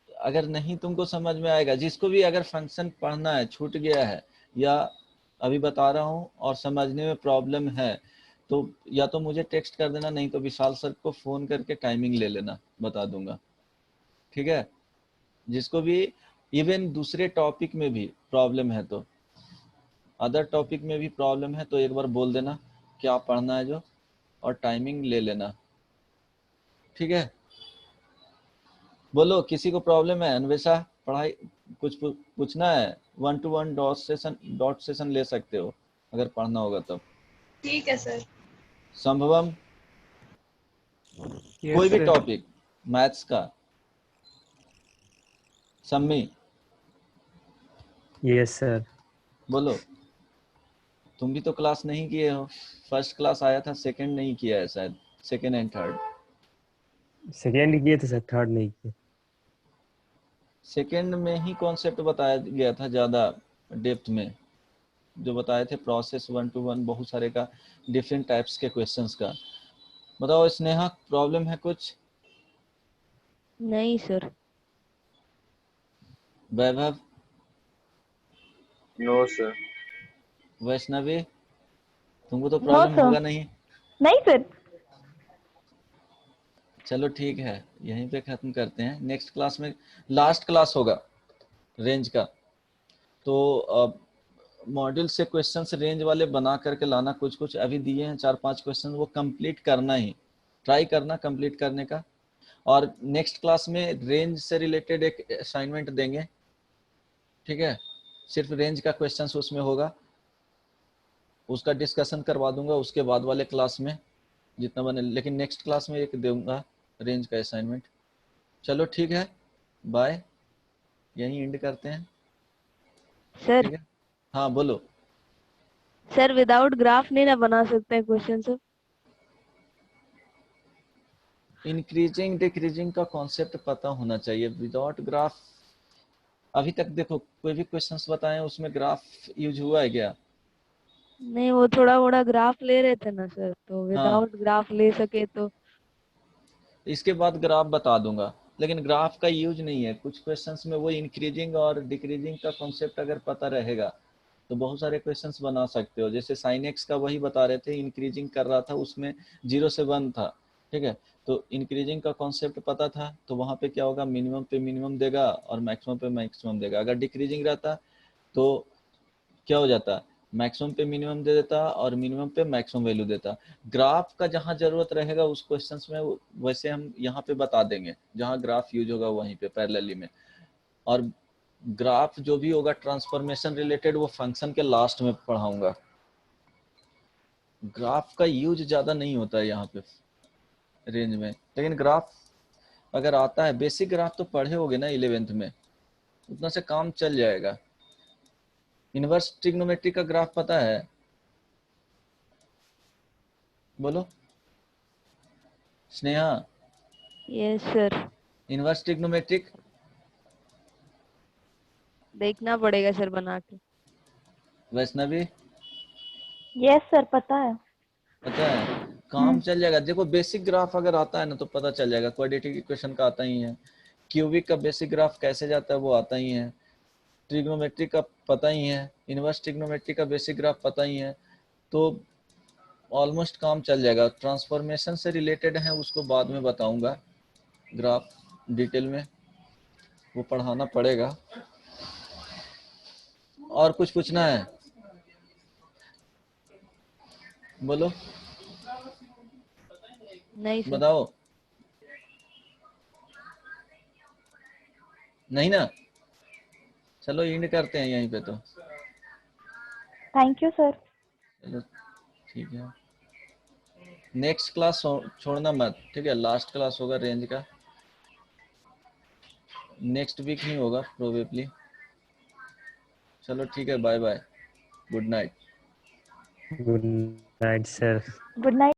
अगर नहीं तुमको समझ में आएगा, जिसको भी अगर फंक्शन पढ़ना है, छूट गया है या अभी बता रहा हूँ और समझने में प्रॉब्लम है तो या तो मुझे टेक्स्ट कर देना, नहीं तो विशाल सर को फोन करके टाइमिंग ले लेना, बता दूंगा, ठीक है। जिसको भी इवन दूसरे टॉपिक में भी प्रॉब्लम है तो, अदर टॉपिक में भी प्रॉब्लम है तो एक बार बोल देना क्या पढ़ना है जो, और टाइमिंग ले लेना, ठीक है। बोलो, किसी को प्रॉब्लम है? अन्वेषा पढ़ाई कुछ पूछना है? 1-to-1 डॉट सेशन ले सकते हो अगर पढ़ना होगा तब। ठीक है सर। संभवम Yes, कोई भी sir. टॉपिक मैथ्स का। सम्मी Yes, sir. बोलो। तुम भी तो क्लास नहीं किए हो, फर्स्ट क्लास आया था, सेकंड नहीं किया है शायद, सेकंड एंड थर्ड। सेकेंड किए थे सर, थर्ड नहीं किए। सेकंड में ही कॉन्सेप्ट बताया गया था ज़्यादा डेप्थ में, जो बताए थे प्रोसेस 1-to-1 बहुत सारे का, डिफरेंट टाइप्स के क्वेश्चंस का। बताओ स्नेहा, प्रॉब्लम है कुछ? नहीं सर। वैभव, नो सर। वैष्णवी, तुमको तो No, प्रॉब्लम sir. होगा नहीं? नहीं सर। चलो ठीक है, यहीं पे खत्म करते हैं। नेक्स्ट क्लास में लास्ट क्लास होगा रेंज का, तो मॉड्यूल से क्वेश्चंस रेंज वाले बना करके लाना। कुछ कुछ अभी दिए हैं 4-5 क्वेश्चन, वो कंप्लीट करना ही, ट्राई करना कंप्लीट करने का। और नेक्स्ट क्लास में रेंज से रिलेटेड एक असाइनमेंट देंगे, ठीक है। सिर्फ रेंज का क्वेश्चंस उसमें होगा, उसका डिस्कशन करवा दूंगा उसके बाद वाले क्लास में जितना बने, लेकिन नेक्स्ट क्लास में एक दूंगा रेंज का असाइनमेंट। चलो ठीक है, बाय, यहीं एंड करते हैं, सर ठीक है। हाँ बोलो। सर विदाउट ग्राफ नहीं ना बना सकते क्वेश्चन सर? इंक्रीजिंग डिक्रीजिंग का कॉन्सेप्ट पता होना चाहिए, विदाउट ग्राफ। अभी तक देखो कोई भी क्वेश्चंस बताएं उसमें ग्राफ यूज हुआ है क्या? नहीं, वो थोड़ा थोड़ा ग्राफ ले रहे थे ना सर, तो हाँ, विदाउट ग्राफ ले सके तो। इसके बाद ग्राफ बता दूंगा, लेकिन ग्राफ का यूज नहीं है कुछ क्वेश्चंस में। वो इंक्रीजिंग और डिक्रीजिंग का कॉन्सेप्ट अगर पता रहेगा तो बहुत सारे क्वेश्चंस बना सकते हो। जैसे साइन एक्स का वही बता रहे थे, इंक्रीजिंग कर रहा था, उसमें 0 से 1 था, ठीक है। तो इंक्रीजिंग का कॉन्सेप्ट पता था, तो वहां पे क्या होगा, मिनिमम पे मिनिमम देगा और मैक्सिमम पे मैक्सिमम देगा। अगर डिक्रीजिंग रहता तो क्या हो जाता, मैक्सिमम पे मिनिमम दे देता और मिनिमम पे मैक्सिमम वैल्यू देता। ग्राफ का जहां जरूरत रहेगा उस क्वेश्चंस में वैसे हम यहाँ पे बता देंगे, जहां ग्राफ यूज होगा वहीं पे पैरेलली में। और ग्राफ जो भी होगा ट्रांसफॉर्मेशन रिलेटेड, वो फंक्शन के लास्ट में पढ़ाऊंगा। ग्राफ का यूज ज्यादा नहीं होता है यहाँ पे रेंज में, लेकिन ग्राफ अगर आता है, बेसिक ग्राफ तो पढ़े होगे ना 11th में, उतना से काम चल जाएगा। इनवर्स ट्रिग्नोमेट्री का ग्राफ पता है? बोलो Sneha. Yes sir, inverse trigonometric देखना पड़ेगा सर बना के। वैष्णवी यस सर, पता है। पता है, काम चल जाएगा। देखो बेसिक ग्राफ अगर आता है ना तो पता चल जाएगा। क्वाड्रेटिक इक्वेशन का आता ही है, क्यूबिक का बेसिक ग्राफ कैसे जाता है वो आता ही है, ट्रिग्नोमेट्री का पता ही है, इनवर्स ट्रिग्नोमेट्री का बेसिक ग्राफ पता ही है, तो ऑलमोस्ट काम चल जाएगा। ट्रांसफॉर्मेशन से रिलेटेड है उसको बाद में बताऊंगा, ग्राफ डिटेल में वो पढ़ाना पड़ेगा। और कुछ पूछना है? बोलो, नहीं सर। बताओ। नहीं ना, चलो एंड करते हैं यहीं पे। तो थैंक यू सर। चलो ठीक है, नेक्स्ट क्लास छोड़ना मत, ठीक है। लास्ट क्लास होगा रेंज का, नेक्स्ट वीक नहीं होगा प्रोबेबली। चलो ठीक है, bye bye, good night. Good night sir. Good night.